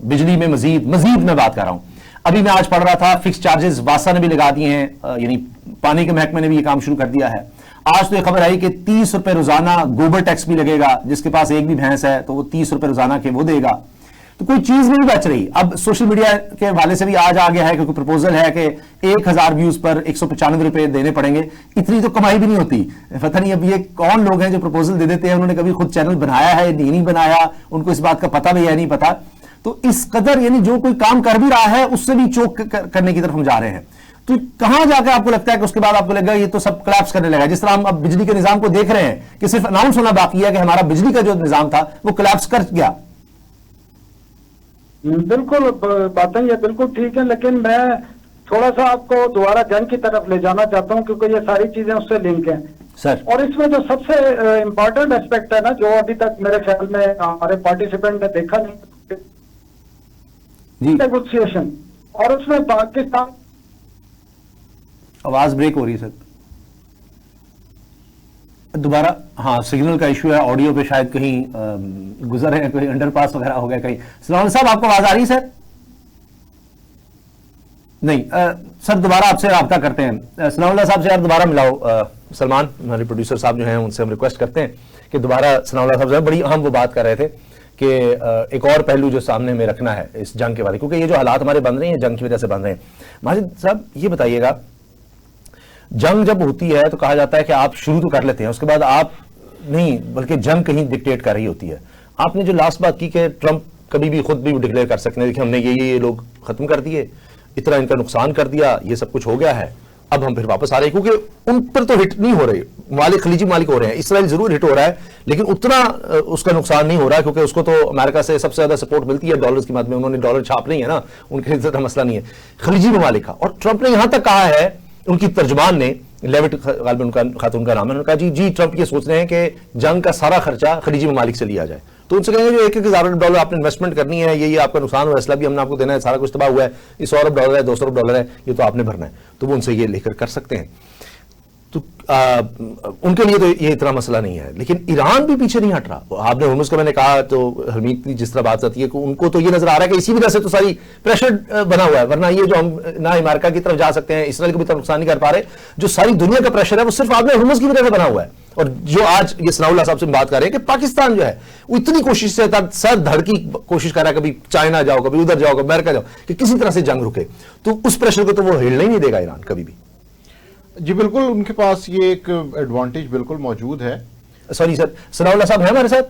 बिजली में मजीद मैं बात कर रहा हूं। अभी मैं आज पढ़ रहा था फिक्स चार्जेस वासा ने भी लगा दिए हैं, यानी पानी के महकमे ने भी ये काम शुरू कर दिया है। आज तो ये खबर आई कि 30 रुपए रोजाना गोबर टैक्स भी लगेगा, जिसके पास एक भी भैंस है तो वो 30 रुपए रोजाना के वो देगा। तो कोई चीज नहीं बच रही। अब सोशल मीडिया के हवाले से भी आज आ गया है क्योंकि प्रपोजल है कि 1000 व्यूज पर 195 रुपए देने पड़ेंगे। इतनी तो कमाई भी नहीं होती। पता नहीं अब ये कौन लोग हैं जो प्रपोजल दे देते हैं, उन्होंने कभी खुद चैनल बनाया है नहीं बनाया, उनको इस बात का पता भी है नहीं पता। तो इस कदर यानी जो कोई काम कर भी रहा है उससे भी चोक करने की तरफ हम जा रहे हैं। तो कहां जाकर आपको लगता है कि उसके बाद आपको लगेगा ये तो सब कोलैप्स करने लगा? जिस तरह हम अब बिजली के निजाम को देख रहे हैं कि सिर्फ अनाउंस होना बाकी है कि हमारा बिजली का जो निजाम था वो कोलैप्स कर गया। बिल्कुल बातें ये बिल्कुल ठीक है, लेकिन मैं थोड़ा सा आपको दोबारा जंग की तरफ ले जाना चाहता हूं क्योंकि ये सारी चीजें उससे लिंक हैं सर। और इसमें जो सबसे इम्पोर्टेंट एस्पेक्ट है ना, जो अभी तक मेरे ख्याल में हमारे पार्टिसिपेंट ने देखा नहीं, नेगोशिएशन, और उसमें पाकिस्तान। आवाज ब्रेक हो रही है सर दोबारा। हाँ, सिग्नल का इशू है, ऑडियो पे शायद कहीं गुजर है, कहीं अंडरपास वगैरह हो गया कहीं। सलाम साहब, आपको आवाज आ रही है सर? नहीं सर, दोबारा आपसे रब्ता करते हैं। सनाउल्लाह साहब से यार दोबारा मिलाओ। सलमान हमारे प्रोड्यूसर साहब जो हैं उनसे हम रिक्वेस्ट करते हैं कि दोबारा सनाउल्लाह साहब से बड़ी अहम वो बात कर रहे थे कि एक और पहलू जो सामने में रखना है इस जंग के बारे, क्योंकि ये जो हालात हमारे बन रहे हैं जंग की वजह से बन रहे हैं। माजिद साहब ये बताइएगा, जंग जब होती है तो कहा जाता है कि आप शुरू तो कर लेते हैं, उसके बाद आप नहीं बल्कि जंग कहीं डिक्टेट कर रही होती है। आपने जो लास्ट बात की कि ट्रंप कभी भी खुद भी डिक्लेयर कर सकते हैं, देखिए हमने ये लोग खत्म कर दिए, इतना इनका नुकसान कर दिया, ये सब कुछ हो गया है, अब हम फिर वापस आ रहे हैं, क्योंकि उन पर तो हिट नहीं हो रही, मालिक खलीजी मालिक हो रहे हैं। इसराइल जरूर हिट हो रहा है लेकिन उतना उसका नुकसान नहीं हो रहा है क्योंकि उसको तो अमेरिका से सबसे ज्यादा सपोर्ट मिलती है डॉलर्स की मद में, उन्होंने डॉलर छाप नहीं है ना, उनके ज्यादा मसला नहीं है खलीजी ममालिक का। और ट्रंप ने यहां तक कहा है, उनकी तर्जमान ने, लेविट गालिबन उनका खातून का नाम है, उन्होंने कहा जी ट्रंप ये सोच रहे हैं कि जंग का सारा खर्चा खलीजी ममालिक से लिया जाए। तो उनसे कहेंगे जो $1,000 आपने इन्वेस्टमेंट करनी है, ये आपका नुकसान हुआ, इसलिए भी हमने आपको देना है, सारा कुछ तबाह हुआ है, ये $100 अरब है, $200 अरब है, ये तो आपने भरना है। तो वो उनसे ये लेकर कर सकते हैं। तो उनके लिए तो ये इतना मसला नहीं है, लेकिन ईरान भी पीछे नहीं हट रहा। आपने हुर्मुज़ का मैंने कहा तो हरमीत जिस तरह बात आती है कि उनको तो ये नजर आ रहा है कि इसी वजह से तो सारी प्रेशर बना हुआ है, वरना ये जो हम ना अमेरिका की तरफ जा सकते हैं, इसराइल को भी तरफ नुकसान नहीं कर पा रहे, जो सारी दुनिया का प्रेशर है वो सिर्फ आपने हुर्मुज़ की वजह से बना हुआ है। और जो आज ये सनाउल्लाह साहब से बात कर रहे हैं कि पाकिस्तान जो है वो इतनी कोशिश से सर धड़ की कोशिश कर रहा है, कभी चाइना जाओ, कभी उधर जाओ, कभी अमेरिका जाओ, कि किसी तरह से जंग रुके, तो उस प्रेशर को तो वो हिलने ही नहीं देगा ईरान कभी भी। जी बिल्कुल, उनके पास ये एक एडवांटेज बिल्कुल मौजूद है। सॉरी सर, सनाउल्लाह साहब है हमारे साथ?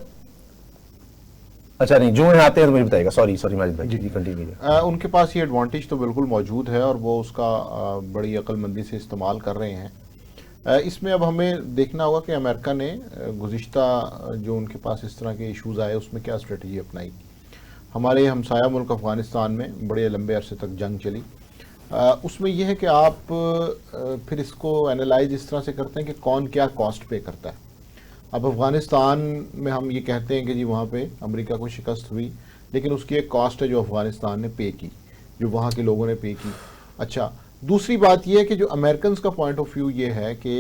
अच्छा नहीं, जो यहाँ आते हैं तो मुझे बताइएगा। सॉरी माजिद भाई, जी कंटिन्यू। उनके पास ये एडवांटेज तो बिल्कुल मौजूद है और वो उसका बड़ी अक्लमंदी से इस्तेमाल कर रहे हैं। इसमें अब हमें देखना होगा कि अमेरिका ने गुज़िश्ता जो उनके पास इस तरह के इश्यूज़ आए उसमें क्या स्ट्रेटजी अपनाई। हमारे हमसाया मुल्क अफ़गानिस्तान में बड़े लंबे अरसे तक जंग चली, उसमें यह है कि आप फिर इसको एनालाइज इस तरह से करते हैं कि कौन क्या कॉस्ट पे करता है। अब अफ़गानिस्तान में हम ये कहते हैं कि जी वहाँ पे अमेरिका को शिकस्त हुई, लेकिन उसकी एक कॉस्ट है जो अफ़गानिस्तान ने पे की, जो वहाँ के लोगों ने पे की। अच्छा, दूसरी बात यह है कि जो अमेरिकन का पॉइंट ऑफ व्यू ये है कि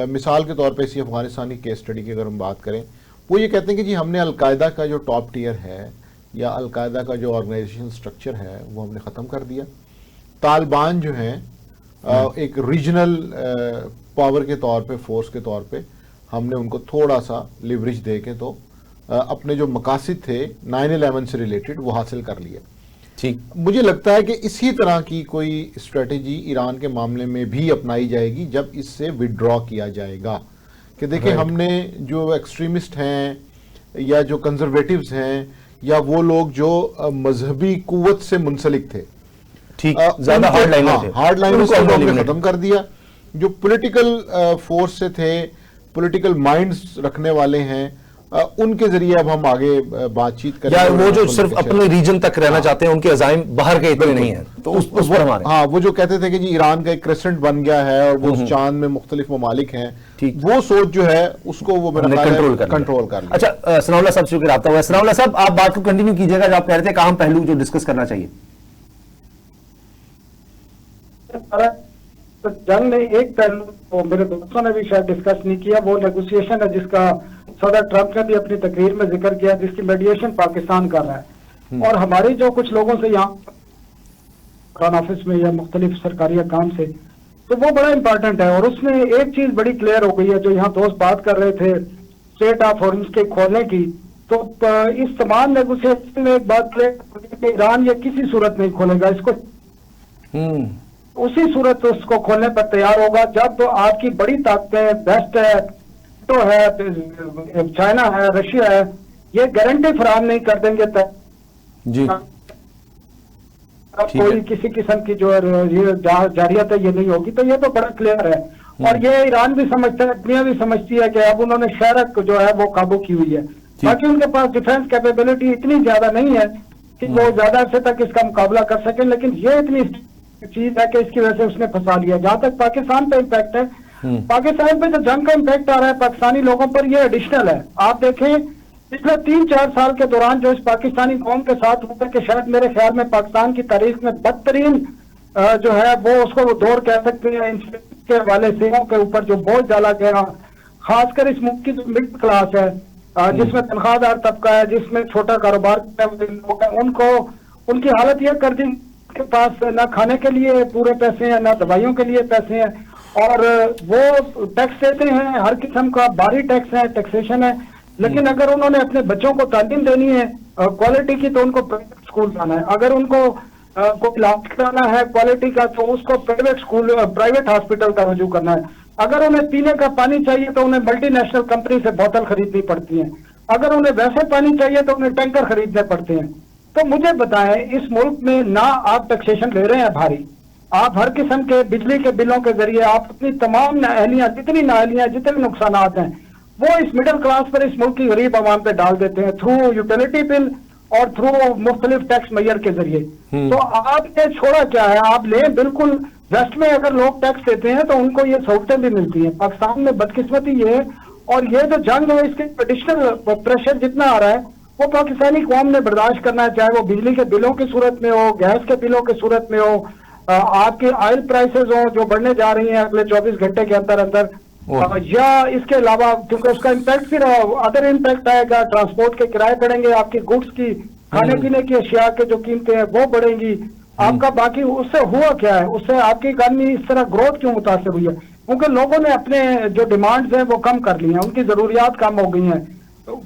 मिसाल के तौर पे इसी अफ़गानिस्तान की केस स्टडी की अगर हम बात करें, वो ये कहते हैं कि जी हमने अलकायदा का जो टॉप टियर है या अलकायदा का जो ऑर्गेनाइजेशन स्ट्रक्चर है वो हमने ख़त्म कर दिया। तालिबान जो हैं एक रीजनल पावर के तौर पे, फोर्स के तौर पे हमने उनको थोड़ा सा लिवरेज दे के तो अपने जो मकासद थे 9/11 से रिलेटेड वो हासिल कर लिए। ठीक, मुझे लगता है कि इसी तरह की कोई स्ट्रेटेजी ईरान के मामले में भी अपनाई जाएगी जब इससे विड्रॉ किया जाएगा कि देखिए हमने जो एक्सट्रीमिस्ट हैं या जो कंजर्वेटिव्स हैं या वो लोग जो मजहबी कुव्वत से मुंसलिक थे, ठीक, ज्यादा हार्ड लाइनर से हमने खत्म कर दिया। जो पॉलिटिकल फोर्स से थे, पॉलिटिकल माइंड्स रखने वाले हैं, उनके जरिए अब हम आगे बातचीत करें। या वो जो सिर्फ अपने रीजन तक रहना चाहते हैं, उनके अज़ाइम बाहर के इतने नहीं है, तो उस पर हमारे हाँ, वो जो कहते थे कि जी ईरान का एक क्रेसेंट बन गया है और वो उस चांद में मुख्तलिफ ममालिक हैं, वो सोच जो है उसको वो कंट्रोल कर लिया। अच्छा, सनाउल्लाह साहब से रब्ता हुआ है। सनाउल्लाह साहब, आप बात को कंटिन्यू कीजिएगा जो आप कह रहे थे, अहम पहलू जो डिस्कस करना चाहिए। तो जंग ने एक पहलू तो मेरे दोस्तों ने भी शायद डिस्कस नहीं किया, वो नेगोशिएशन है जिसका सदर ट्रंप ने भी अपनी तकरीर में जिक्र किया, जिसकी मेडिएशन पाकिस्तान कर रहा है। और हमारी जो कुछ लोगों से यहाँ ऑफिस में या मुख्तलिफ सरकारी काम से तो वो बड़ा इंपॉर्टेंट है। और उसमें एक चीज बड़ी क्लियर हो गई है, जो यहाँ दोस्त बात कर रहे थे स्टेट ऑफ हॉर्मज के खोलने की, तो इस तमाम नेगोशिएशन में एक बात क्लियर, ईरान ये किसी सूरत नहीं खोलेगा इसको। उसी सूरत उसको खोलने पर तैयार होगा जब तो आपकी बड़ी ताकतें, वेस्ट है, तो है, चाइना है, रशिया है, ये गारंटी फराहम नहीं कर देंगे तब जी कोई किसी किस्म की जो ये जारियत है ये नहीं होगी। तो ये तो बड़ा क्लियर है। और ये ईरान भी समझता है, दुनिया भी समझती है कि अब उन्होंने शरक जो है वो काबू की हुई है। बाकी उनके पास डिफेंस कैपेबिलिटी इतनी ज्यादा नहीं है कि वो ज्यादा अर्से तक इसका मुकाबला कर सके, लेकिन ये इतनी चीज है कि इसकी वजह से उसने फंसा लिया। जहां तक पाकिस्तान पे इम्पैक्ट है, पाकिस्तान पे जो जंग का इम्पैक्ट आ रहा है पाकिस्तानी लोगों पर, ये एडिशनल है। आप देखें पिछले 3-4 साल के दौरान जो इस पाकिस्तानी कौम के साथ हुआ कि शायद मेरे ख्याल में पाकिस्तान की तारीख में बदतरीन जो है वो उसको दौर कह सकते हैं, के हवाले से के ऊपर जो बोझ डाला गया, खासकर इस मुल्क की जो मिडिल क्लास है, जिसमें तनख्वाहदार तबका है, जिसमें छोटा कारोबार लोग हैं, उनको उनकी हालत यह कर दी के पास ना खाने के लिए पूरे पैसे हैं, ना दवाइयों के लिए पैसे हैं, और वो टैक्स देते हैं, हर किस्म का बाहरी टैक्स है, टैक्सेशन है। लेकिन अगर उन्होंने अपने बच्चों को तालीम देनी है क्वालिटी की, तो उनको प्राइवेट स्कूल जाना है। अगर उनको कोई इलाज कराना है क्वालिटी का, तो उसको प्राइवेट स्कूल, प्राइवेट हॉस्पिटल का रुजू करना है। अगर उन्हें पीने का पानी चाहिए तो उन्हें मल्टीनेशनल कंपनी से बोतल खरीदनी पड़ती है। अगर उन्हें वैसे पानी चाहिए तो उन्हें टैंकर खरीदने पड़ते हैं। तो मुझे बताएं, इस मुल्क में ना आप टैक्सेशन ले रहे हैं भारी, आप हर किस्म के बिजली के बिलों के जरिए आप अपनी तमाम नाअहलियां, जितनी नाअहलियां, जितने नुकसानात हैं, वो इस मिडिल क्लास पर, इस मुल्क की गरीब आवाम पे डाल देते हैं थ्रू यूटिलिटी बिल और थ्रू मुख्तलिफ टैक्स मैयर के जरिए। तो आपने छोड़ा क्या है? आप लें, बिल्कुल वेस्ट में अगर लोग टैक्स देते हैं तो उनको ये सहूलतें भी मिलती हैं। पाकिस्तान में बदकिस्मती ये है, और ये जो जंग है इसके एडिशनल प्रेशर जितना आ रहा है वो पाकिस्तानी कौम ने बर्दाश्त करना है, चाहे वो बिजली के बिलों की सूरत में हो, गैस के बिलों की सूरत में हो, आपके ऑयल प्राइसेस हो जो बढ़ने जा रही हैं अगले 24 घंटे के अंदर अंदर, या इसके अलावा क्योंकि उसका इम्पैक्ट फिर अदर इम्पैक्ट आएगा, ट्रांसपोर्ट के किराए बढ़ेंगे, आपकी गुड्स की, खाने पीने की अशिया के जो कीमतें हैं वो बढ़ेंगी आपका। बाकी उससे हुआ क्या है, उससे आपकी इकानमी इस तरह ग्रोथ क्यों मुतासर हुई है? क्योंकि लोगों ने अपने जो डिमांड्स हैं वो कम कर ली हैं, उनकी जरूरियात कम हो गई हैं।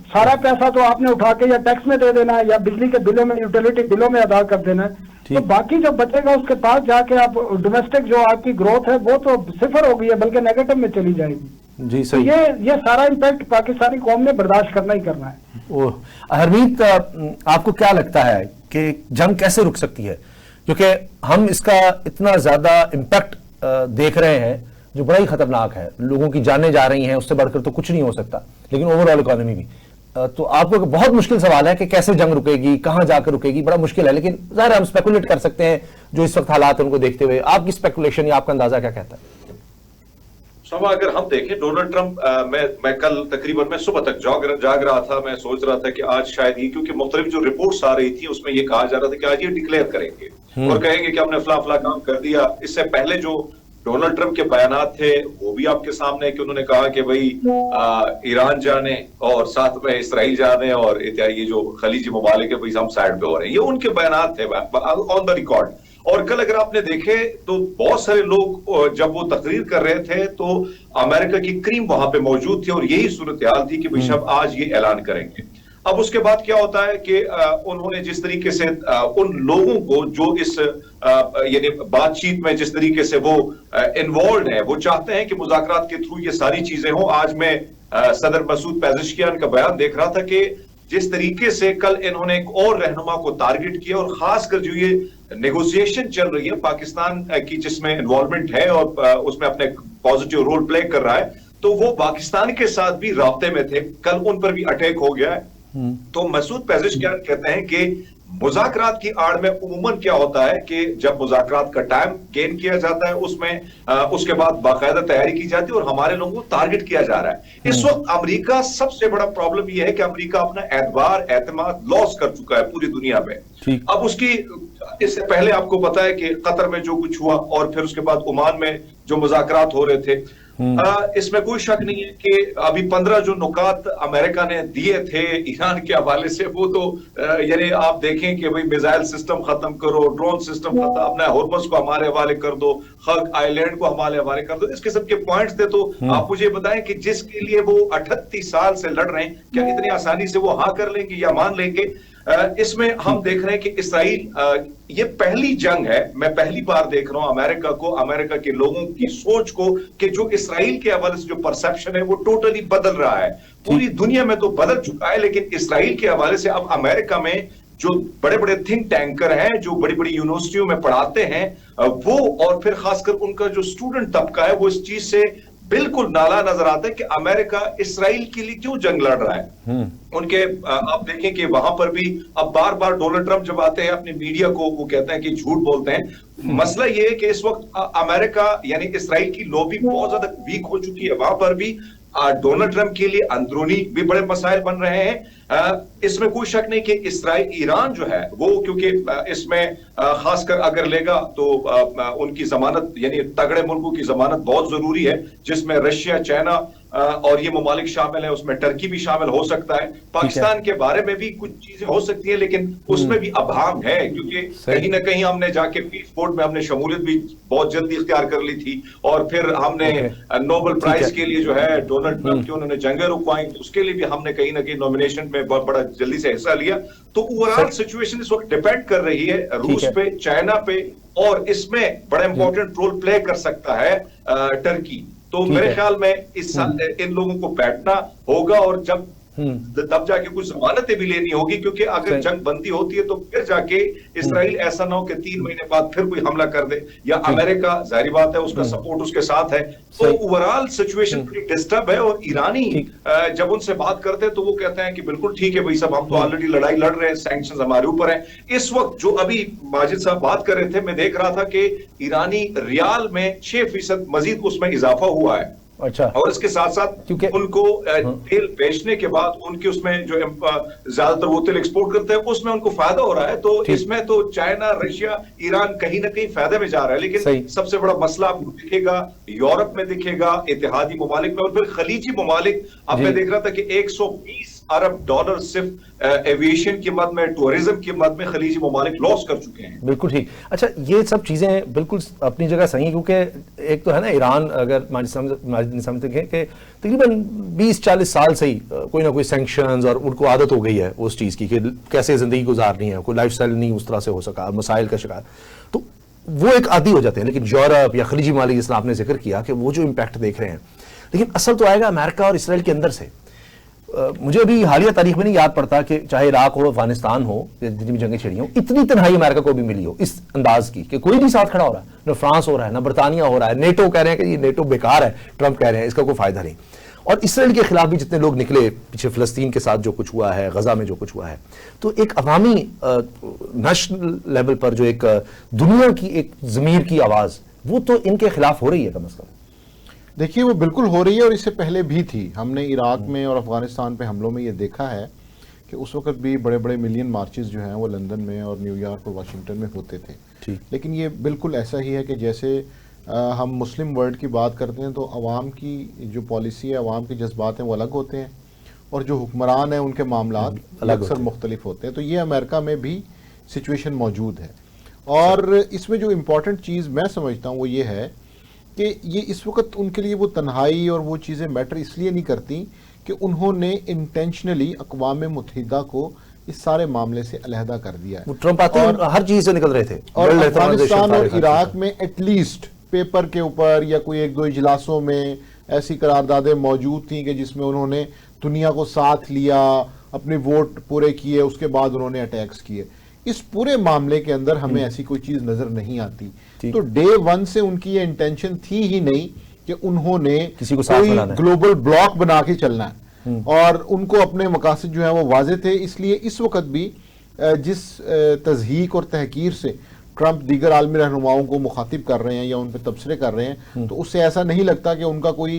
सारा पैसा तो आपने उठा के या टैक्स में दे देना है या बिजली के बिलों में, यूटिलिटी बिलों में अदा कर देना है। तो बाकी जो बचेगा उसके पास जाके आप डोमेस्टिक जो आपकी ग्रोथ है वो तो सिफर हो गई है, बल्कि नेगेटिव में चली जाएगी। जी सही। तो ये सारा इम्पैक्ट पाकिस्तानी कौम ने बर्दाश्त करना ही करना है। हरमीत, आपको क्या लगता है कि जंग कैसे रुक सकती है? क्योंकि हम इसका इतना ज्यादा इम्पैक्ट देख रहे हैं जो बड़ा ही खतरनाक है, लोगों की जानें जा रही हैं, उससे बढ़कर तो कुछ नहीं हो सकता, लेकिन ओवरऑल इकोनॉमी भी। तो आपको एक बहुत मुश्किल सवाल है कि कैसे जंग रुकेगी, कहां जाकर रुकेगी, बड़ा मुश्किल है, लेकिन जाहिर हम स्पेकुलेट कर सकते हैं जो इस वक्त हालात उनको देखते हुए। आपकी स्पेकुलेशन या आपका अंदाजा क्या कहता है? समा, अगर हम देखें डोनाल्ड ट्रंप, मैं कल तकरीबन मैं सुबह तक जाग रहा था, मैं सोच रहा था कि आज शायद ही, क्योंकि मुख्तलिफ जो रिपोर्ट्स आ रही थी उसमें ये कहा जा रहा था कि आज ये डिक्लेयर करेंगे और कहेंगे कि हमने फला फला काम कर दिया। इससे पहले जो डोनाल्ड ट्रंप के बयानात थे वो भी आपके सामने कि उन्होंने कहा कि भाई ईरान जाने और साथ में इसराइल जाने और ये जो खलीजी ममालिक है भाई हम साइड पे हो रहे हैं, ये उनके बयानात थे ऑन द रिकॉर्ड। और कल अगर आपने देखे तो बहुत सारे लोग जब वो तकरीर कर रहे थे तो अमेरिका की क्रीम वहां पे मौजूद थी और यही सूरत हाल थी कि भाई साहब आज ये ऐलान करेंगे। अब उसके बाद क्या होता है कि उन्होंने जिस तरीके से उन लोगों को जो इस यानी बातचीत में जिस तरीके से वो इन्वॉल्व है, वो चाहते हैं कि मुज़ाकरात के थ्रू ये सारी चीजें हो। आज मैं सदर मसूद पेज़ेश्कियान का बयान देख रहा था कि जिस तरीके से कल इन्होंने एक और रहनुमा को टारगेट किया और खासकर जो ये नेगोशिएशन चल रही है पाकिस्तान की जिसमें इन्वॉल्वमेंट है और उसमें अपने पॉजिटिव रोल प्ले कर रहा है, तो वो पाकिस्तान के साथ भी राब्ते में थे। कल उन पर भी अटैक हो गया है। तो मसूद पेज़ेश्कियान कहते हैं कि मुज़ाकरात की आड़ में उमूमन क्या होता है कि जब मुज़ाकरात का टाइम गेन किया जाता है उसमें उसके बाद बाकायदा तैयारी की जाती है और हमारे लोगों को टारगेट किया जा रहा है। इस वक्त अमेरिका सबसे बड़ा प्रॉब्लम यह है कि अमेरिका अपना एतबार एतमाद लॉस कर चुका है पूरी दुनिया में। अब उसकी इससे पहले आपको पता है कि कतर में जो कुछ हुआ और फिर उसके बाद ओमान में जो मुज़ाकरात हो रहे थे, इसमें कोई शक नहीं है कि अभी 15 जो नुकात अमेरिका ने दिए थे ईरान के हवाले से, वो तो यानी आप देखें कि भाई मिसाइल सिस्टम खत्म करो, ड्रोन सिस्टम खत्म, अपना हॉर्मस को हमारे हवाले कर दो, हक आइलैंड को हमारे हवाले कर दो, इस किस्म के पॉइंट्स थे। तो आप मुझे बताएं कि जिसके लिए वो 38 साल से लड़ रहे हैं, क्या इतनी आसानी से वो हाँ कर लेंगे या मान लेंगे? इसमें हम देख रहे हैं कि इसराइल, ये पहली जंग है, मैं पहली बार देख रहा हूं अमेरिका को, अमेरिका के लोगों की सोच को, कि जो इसराइल के हवाले से जो परसेप्शन है वो टोटली बदल रहा है। पूरी दुनिया में तो बदल चुका है, लेकिन इसराइल के हवाले से अब अमेरिका में जो बड़े बड़े थिंक टैंकर हैं, जो बड़ी बड़ी यूनिवर्सिटियों में पढ़ाते हैं, वो और फिर खासकर उनका जो स्टूडेंट तबका है, वो इस चीज से बिल्कुल नाला नजर आता है कि अमेरिका इसराइल के लिए क्यों जंग लड़ रहा है। उनके आप देखें कि वहां पर भी अब बार बार डोनाल्ड ट्रंप जब आते हैं अपने मीडिया को, वो कहते हैं कि झूठ बोलते हैं। मसला ये है कि इस वक्त अमेरिका यानी इसराइल की लॉबी बहुत ज्यादा वीक हो चुकी है। वहां पर भी डोनाल्ड ट्रंप के लिए अंदरूनी भी बड़े मसाइल बन रहे हैं। इसमें कोई शक नहीं कि इसराइल ईरान जो है वो, क्योंकि इसमें खासकर अगर लेगा तो उनकी जमानत यानी तगड़े मुल्कों की जमानत बहुत जरूरी है, जिसमें रशिया, चाइना और ये ममालिक शामिल है, उसमें टर्की भी शामिल हो सकता है। पाकिस्तान के बारे में भी कुछ चीजें हो सकती है, लेकिन उसमें भी अभाव है, क्योंकि कहीं ना कहीं हमने जाके पीस बोर्ड में हमने शमूलियत भी बहुत जल्दी इख्तियार कर ली थी, और फिर हमने नोबेल प्राइज के लिए जो है डोनाल्ड ट्रंप की उन्होंने जंगें रुकवाई, उसके लिए भी हमने कहीं ना कहीं नॉमिनेशन में बहुत बड़ा जल्दी से हिस्सा लिया। तो ओवरऑल सिचुएशन इस वक्त डिपेंड कर रही है रूस पे, चाइना पे, और इसमें बड़ा इंपॉर्टेंट रोल प्ले कर सकता है टर्की। तो मेरे ख्याल में इन लोगों को बैठना होगा, और जब तब जाके कुछ जमानतें भी लेनी होगी, क्योंकि अगर जंग बंदी होती है तो फिर जाके इसराइल ऐसा ना हो कि 3 महीने बाद फिर कोई हमला कर दे, या अमेरिका जाहिर बात है उसका सपोर्ट उसके साथ है। तो ओवरऑल सिचुएशन बड़ी डिस्टर्ब है। और ईरानी जब उनसे बात करते हैं तो वो कहते हैं कि बिल्कुल ठीक है भाई साहब, हम तो ऑलरेडी लड़ाई लड़ रहे हैं, सैंक्शंस हमारे ऊपर है। इस वक्त जो अभी माजिद साहब बात कर रहे थे, मैं देख रहा था कि ईरानी रियाल में 6% मजीद उसमें इजाफा हुआ है। अच्छा। और इसके साथ साथ क्योंकि उनको तेल बेचने के बाद उनके उसमें जो ज्यादातर वो तेल एक्सपोर्ट करते हैं उसमें उनको फायदा हो रहा है। तो इसमें तो चाइना, रशिया, ईरान कहीं ना कहीं फायदे में जा रहा है। लेकिन सबसे बड़ा मसला आपको दिखेगा यूरोप में, दिखेगा इत्तेहादी ममालिक में, और फिर खलीजी ममालिक। अब मैं देख रहा था कि 120 अरब डॉलर सिर्फ एविएशन की मद में, टूरिज्म की मद में खलीजी ममालिक लॉस कर चुके हैं। बिल्कुल ठीक। अच्छा, ये सब चीजें बिल्कुल अपनी जगह सही है, क्योंकि एक तो है ना ईरान, अगर समझते हैं कि तकरीबन 20-40 साल से ही कोई ना कोई सैंक्शंस, और उनको आदत हो गई है उस चीज की कि कैसे जिंदगी गुजारनी है, कोई लाइफस्टाइल नहीं उस तरह से हो सका, मसाइल का शिकार, तो वो एक आदी हो जाते हैं। लेकिन यूरोप या खलीजी ममालिक, जिसने आपने जिक्र किया कि वो जो इम्पैक्ट देख रहे हैं, लेकिन असल तो आएगा अमेरिका और इसराइल के अंदर से। मुझे अभी हालिया तारीख में नहीं याद पड़ता कि चाहे इराक हो, अफगानिस्तान हो, जितनी भी जंगें छिड़ी हो, इतनी तन्हाई अमेरिका को भी मिली हो इस अंदाज की कि कोई नहीं साथ खड़ा हो रहा है। न फ्रांस हो रहा है, न बरतानिया हो रहा है, नेटो कह रहे हैं कि ये नेटो बेकार है, ट्रंप कह रहे हैं इसका कोई फायदा नहीं। और इसराइल के खिलाफ भी जितने लोग निकले पीछे, फिलिस्तीन के साथ जो कुछ हुआ है, गजा में जो कुछ हुआ है, तो एक अवामी नेशनल लेवल पर जो एक दुनिया की एक ज़मीर की आवाज़, वो तो इनके खिलाफ हो रही है कम अज़ कम। देखिए, वो बिल्कुल हो रही है, और इससे पहले भी थी। हमने इराक में और अफगानिस्तान पे हमलों में ये देखा है कि उस वक्त भी बड़े बड़े मिलियन मार्चेस जो हैं वो लंदन में और न्यूयॉर्क और वाशिंगटन में होते थे। लेकिन ये बिल्कुल ऐसा ही है कि जैसे हम मुस्लिम वर्ल्ड की बात करते हैं तो अवाम की जो पॉलिसी है, अवाम के जज्बात हैं वो अलग होते हैं, और जो हुक्मरान हैं उनके मामलात अक्सर मुख्तलिफ होते हैं। तो ये अमेरिका में भी सिचुएशन मौजूद है। और इसमें जो इम्पोर्टेंट चीज़ मैं समझता हूँ वो ये है कि ये इस वक्त उनके लिए वो तन्हाई और वो चीज़ें मैटर इसलिए नहीं करती कि उन्होंने इंटेंशनली अक़वाम मुत्तहिदा को इस सारे मामले से अलहदा कर दिया है। ट्रंप आते हैं हर चीज़ से निकल रहे थे, और अफगानिस्तान और इराक में एटलीस्ट पेपर के ऊपर या कोई 1-2 इजलासों में ऐसी करारदादें मौजूद थी कि जिसमें उन्होंने दुनिया को साथ लिया, अपने वोट पूरे किए, उसके बाद उन्होंने अटैक्स किए। इस पूरे मामले के अंदर हमें ऐसी कोई चीज नजर नहीं आती। तो डे 1 से उनकी ये इंटेंशन थी ही नहीं कि उन्होंने किसी को कोई ग्लोबल ब्लॉक बना के चलना है, और उनको अपने मकासद जो है वो वाजे थे। इसलिए इस वक्त भी जिस तज़हीक और तहकीर से ट्रंप दीगर आलमी रहनुमाओं को मुखातिब कर रहे हैं या उन पर तबसरे कर रहे हैं, तो उससे ऐसा नहीं लगता कि उनका कोई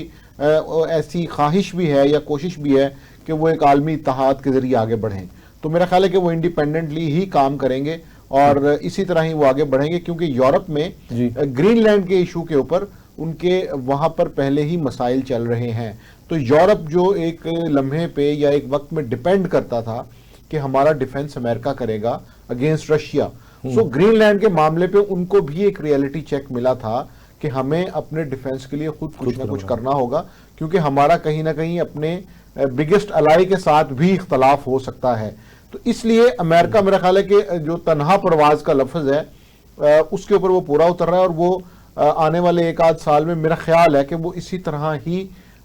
ऐसी ख्वाहिश भी है या कोशिश भी है कि वो एक आलमी इत्तेहाद के जरिए आगे बढ़ें। तो मेरा ख्याल है कि वो इंडिपेंडेंटली ही काम करेंगे और इसी तरह ही वो आगे बढ़ेंगे, क्योंकि यूरोप में ग्रीनलैंड के इशू के ऊपर उनके वहाँ पर पहले ही मसाइल चल रहे हैं। तो यूरोप जो एक लम्हे पे या एक वक्त में डिपेंड करता था कि हमारा डिफेंस अमेरिका करेगा अगेंस्ट रशिया, सो ग्रीनलैंड के मामले पे उनको भी एक रियलिटी चेक मिला था कि हमें अपने डिफेंस के लिए खुद कुछ ना कुछ करना होगा, क्योंकि हमारा कहीं ना कहीं अपने बिगेस्ट अलाई के साथ भी इख्तलाफ हो सकता है। तो इसलिए अमेरिका मेरा ख्याल है कि जो तन्हा परवाज का लफ्ज है उसके ऊपर वो पूरा उतर रहा है, और वो आने वाले एक आध साल में मेरा ख्याल है कि वो इसी तरह ही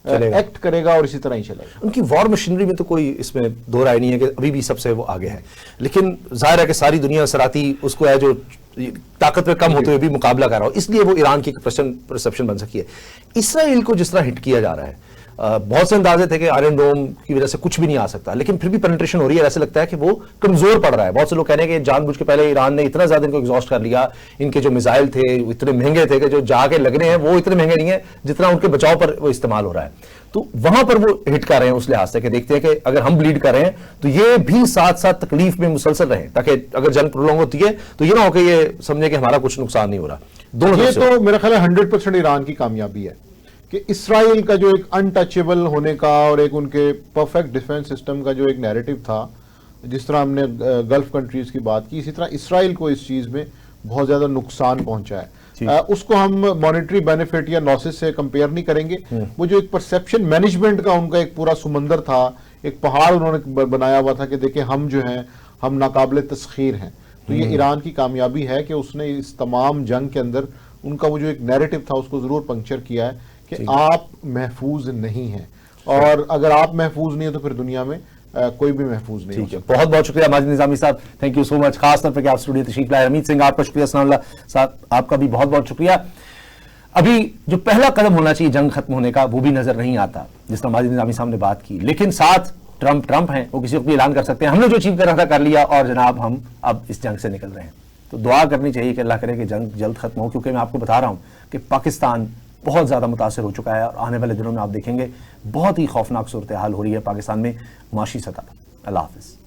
एक्ट करेगा और इसी तरह ही चलेगा। उनकी वॉर मशीनरी में तो कोई इसमें दो राय नहीं है कि अभी भी सबसे वो आगे है, लेकिन जाहिर है कि सारी दुनिया सराती उसको है जो ताकत में कम होते हुए भी मुकाबला कर रहा हो, इसलिए वो ईरान की परसेप्शन बन सकी है। इसराइल को जिस तरह हिट किया जा रहा है, बहुत से अंदाजे थे कि आयरन डोम की वजह से कुछ भी नहीं आ सकता, लेकिन फिर भी पेनिट्रेशन हो रही है। ऐसे लगता है कि वो कमजोर पड़ रहा है। बहुत से लोग कह रहे हैं कि जानबूझ के पहले ईरान ने इतना ज्यादा इनको एग्जॉस्ट कर लिया, इनके जो मिसाइल थे इतने महंगे थे कि जो जाके लगने हैं वो इतने महंगे नहीं है जितना उनके बचाव पर वो इस्तेमाल हो रहा है। तो वहां पर वो हिट कर रहे हैं उस लिहाज से कि देखते हैं कि अगर हम ब्लीड कर रहे हैं तो ये भी साथ साथ तकलीफ में मुसलसल रहे, ताकि अगर जंग प्रोलॉन्ग होती है तो ये ना हो कि ये समझे कि हमारा कुछ नुकसान नहीं हो रहा। दोनों ये तो मेरा ख्याल है 100% ईरान की कामयाबी है कि इसराइल का जो एक अनटचेबल होने का और एक उनके परफेक्ट डिफेंस सिस्टम का जो एक नैरेटिव था, जिस तरह हमने गल्फ कंट्रीज की बात की, इसी तरह इसराइल को इस चीज में बहुत ज्यादा नुकसान पहुंचा है। उसको हम मॉनेटरी बेनिफिट या लॉसेस से कंपेयर नहीं करेंगे। वो जो एक परसेप्शन मैनेजमेंट का उनका एक पूरा समंदर था, एक पहाड़ उन्होंने बनाया हुआ था कि देखिए हम जो हैं हम नाकाबिले तस्खीर हैं। तो ये ईरान की कामयाबी है कि उसने इस तमाम जंग के अंदर उनका वो जो एक नैरेटिव था उसको जरूर पंक्चर किया है कि आप महफूज नहीं हैं, और अगर आप महफूज नहीं है तो फिर दुनिया में कोई भी महफूज नहीं। ठीक है, बहुत बहुत शुक्रिया माजिद निजामी साहब, थैंक यू सो मच। खास तौर पर आप स्टूडियो तशरीफ लाए। हमीद सिंह आपका शुक्रिया, सनाउल्लाह साहब आपका भी बहुत बहुत शुक्रिया। अभी जो पहला कदम होना चाहिए जंग खत्म होने का वो भी नजर नहीं आता, जिस तरह माजिद निजामी साहब ने बात की, लेकिन साथ ट्रंप हैं, वो किसी को भी ऐलान कर सकते हैं हमने जो अचीव कर रहा था कर लिया और जनाब हम अब इस जंग से निकल रहे हैं। तो दुआ करनी चाहिए कि अल्लाह करे कि जंग जल्द खत्म हो, क्योंकि मैं आपको बता रहा हूं कि पाकिस्तान बहुत ज़्यादा मुतासर हो चुका है और आने वाले दिनों में आप देखेंगे बहुत ही खौफनाक सूरत हाल हो रही है पाकिस्तान में माशी सतह पर। अल्लाह हाफिज़।